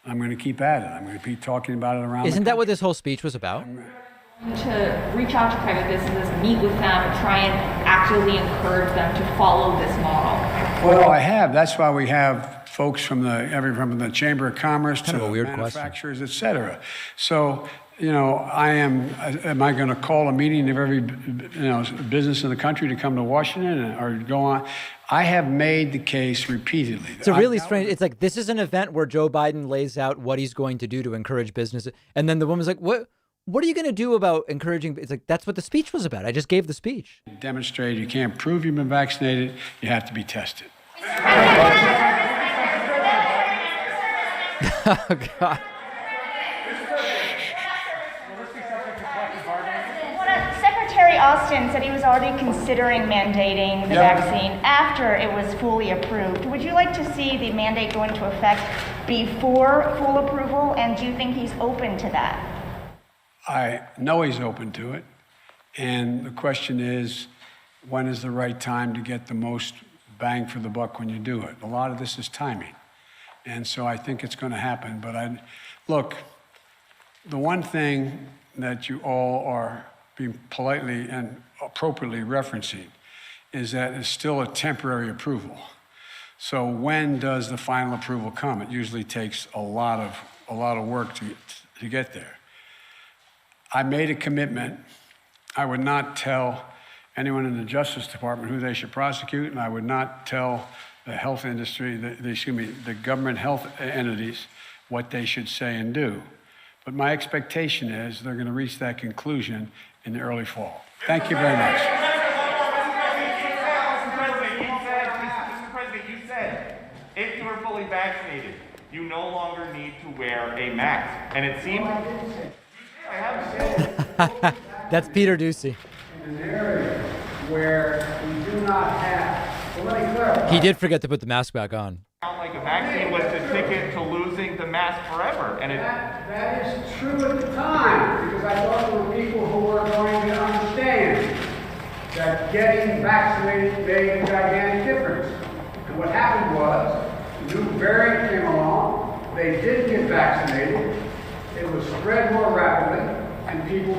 I'm going to keep at it. I'm going to keep talking about it around. Isn't that what this whole speech was about? To reach out to private businesses, meet with them, try and actively encourage them to follow this model. Well, I have. That's why we have folks from the Chamber of Commerce to manufacturers, et cetera. So, am I going to call a meeting of every business in the country to come to Washington or go on? I have made the case repeatedly. It's a really strange. It's like this is an event where Joe Biden lays out what he's going to do to encourage business, and then the woman's like, What are you going to do about encouraging? It's like, that's what the speech was about. I just gave the speech. Demonstrate you can't prove you've been vaccinated. You have to be tested. Oh, God. Secretary Austin said he was already considering mandating the vaccine after it was fully approved. Would you like to see the mandate go into effect before full approval, and do you think he's open to that? I know he's open to it. And the question is, when is the right time to get the most bang for the buck when you do it? A lot of this is timing. And so I think it's going to happen. But look, the one thing that you all are being politely and appropriately referencing is that it's still a temporary approval. So when does the final approval come? It usually takes a lot of work to get there. I made a commitment. I would not tell anyone in the Justice Department who they should prosecute, and I would not tell the health industry, the government health entities, what they should say and do. But my expectation is they're going to reach that conclusion in the early fall. Thank you very much. Mr. President, you said if you are fully vaccinated, you no longer need to wear a mask. And it seems I haven't said. That's Peter Ducey. In an area where we do not have, well, let me clarify. He did forget to put the mask back on. Like a vaccine was the ticket to losing the mask forever. And that is true at the time, because I thought there were people who were going to understand that getting vaccinated made a gigantic difference. And what happened was, the new variant came along, they didn't get vaccinated, it was spread more rapidly, and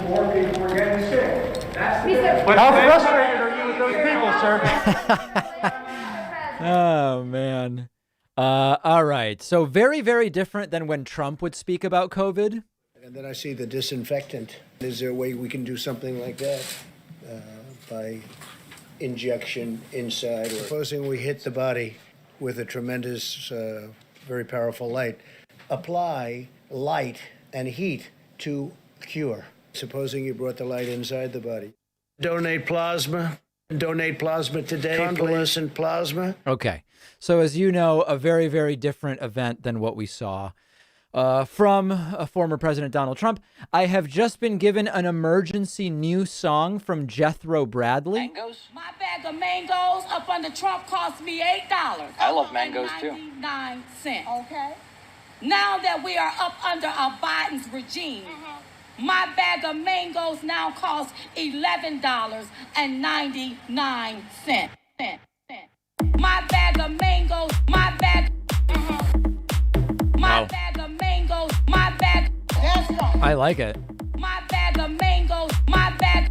more people were getting sick. That's the difference. How frustrated are you with those people, sir? Oh, man. All right. So very, very different than when Trump would speak about COVID. And then I see the disinfectant. Is there a way we can do something like that by injection inside? Or supposing we hit the body with a tremendous, very powerful light, apply light and heat to cure. Supposing you brought the light inside the body. Donate plasma. Donate plasma today. Convalescent plasma. Okay. So as you know, a very, very different event than what we saw from former President Donald Trump. I have just been given an emergency new song from Jethro Bradley. Mangoes? My bag of mangoes up under Trump cost me $8. I love mangoes too. 99 cents. Okay. Now that we are up under Biden's regime, my bag of mangoes now costs $11.99. My bag of mangoes, my bag of mangoes, my bag. I like it. My bag of mangoes, my bag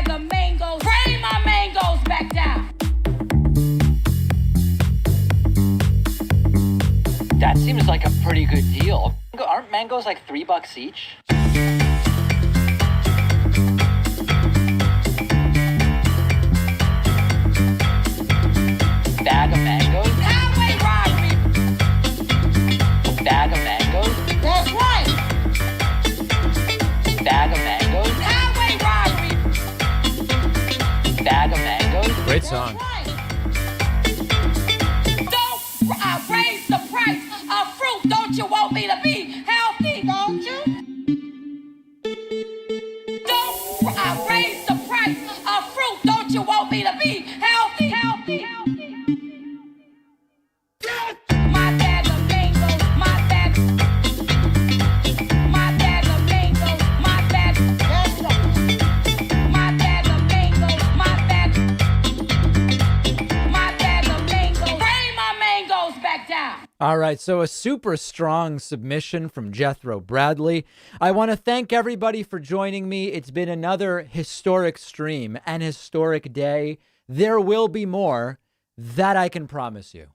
of mangoes. Bring my mangoes back down. That seems like a pretty good deal. Aren't mangoes like $3 each? Bag of mangoes? Highway robbery. Bag of mangoes? That's right. Bag of mangoes? Highway robbery. Bag of mangoes? Great song. Don't raise the price of fruit. Don't you want me to be healthy? Don't you? Don't raise the price of fruit. Don't you want me to be healthy? My bag of mangoes, my bag of mangoes, my bag of mangoes. Bring my mangoes back down. All right, so a super strong submission from Jethro Bradley. I want to thank everybody for joining me. It's been another historic stream, an historic day. There will be more, that I can promise you.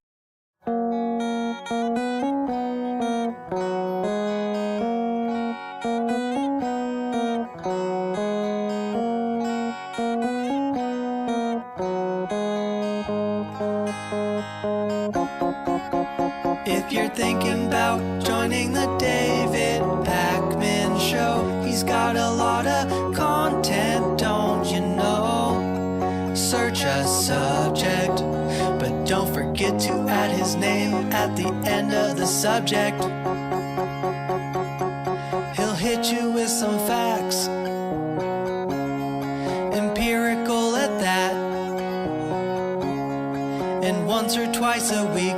If you're thinking about joining the David Pakman Show, he's got a lot of content, don't you know? Search a subject, but don't forget to add his name at the end of the subject. He'll hit you with some facts, empirical at that. And once or twice a week,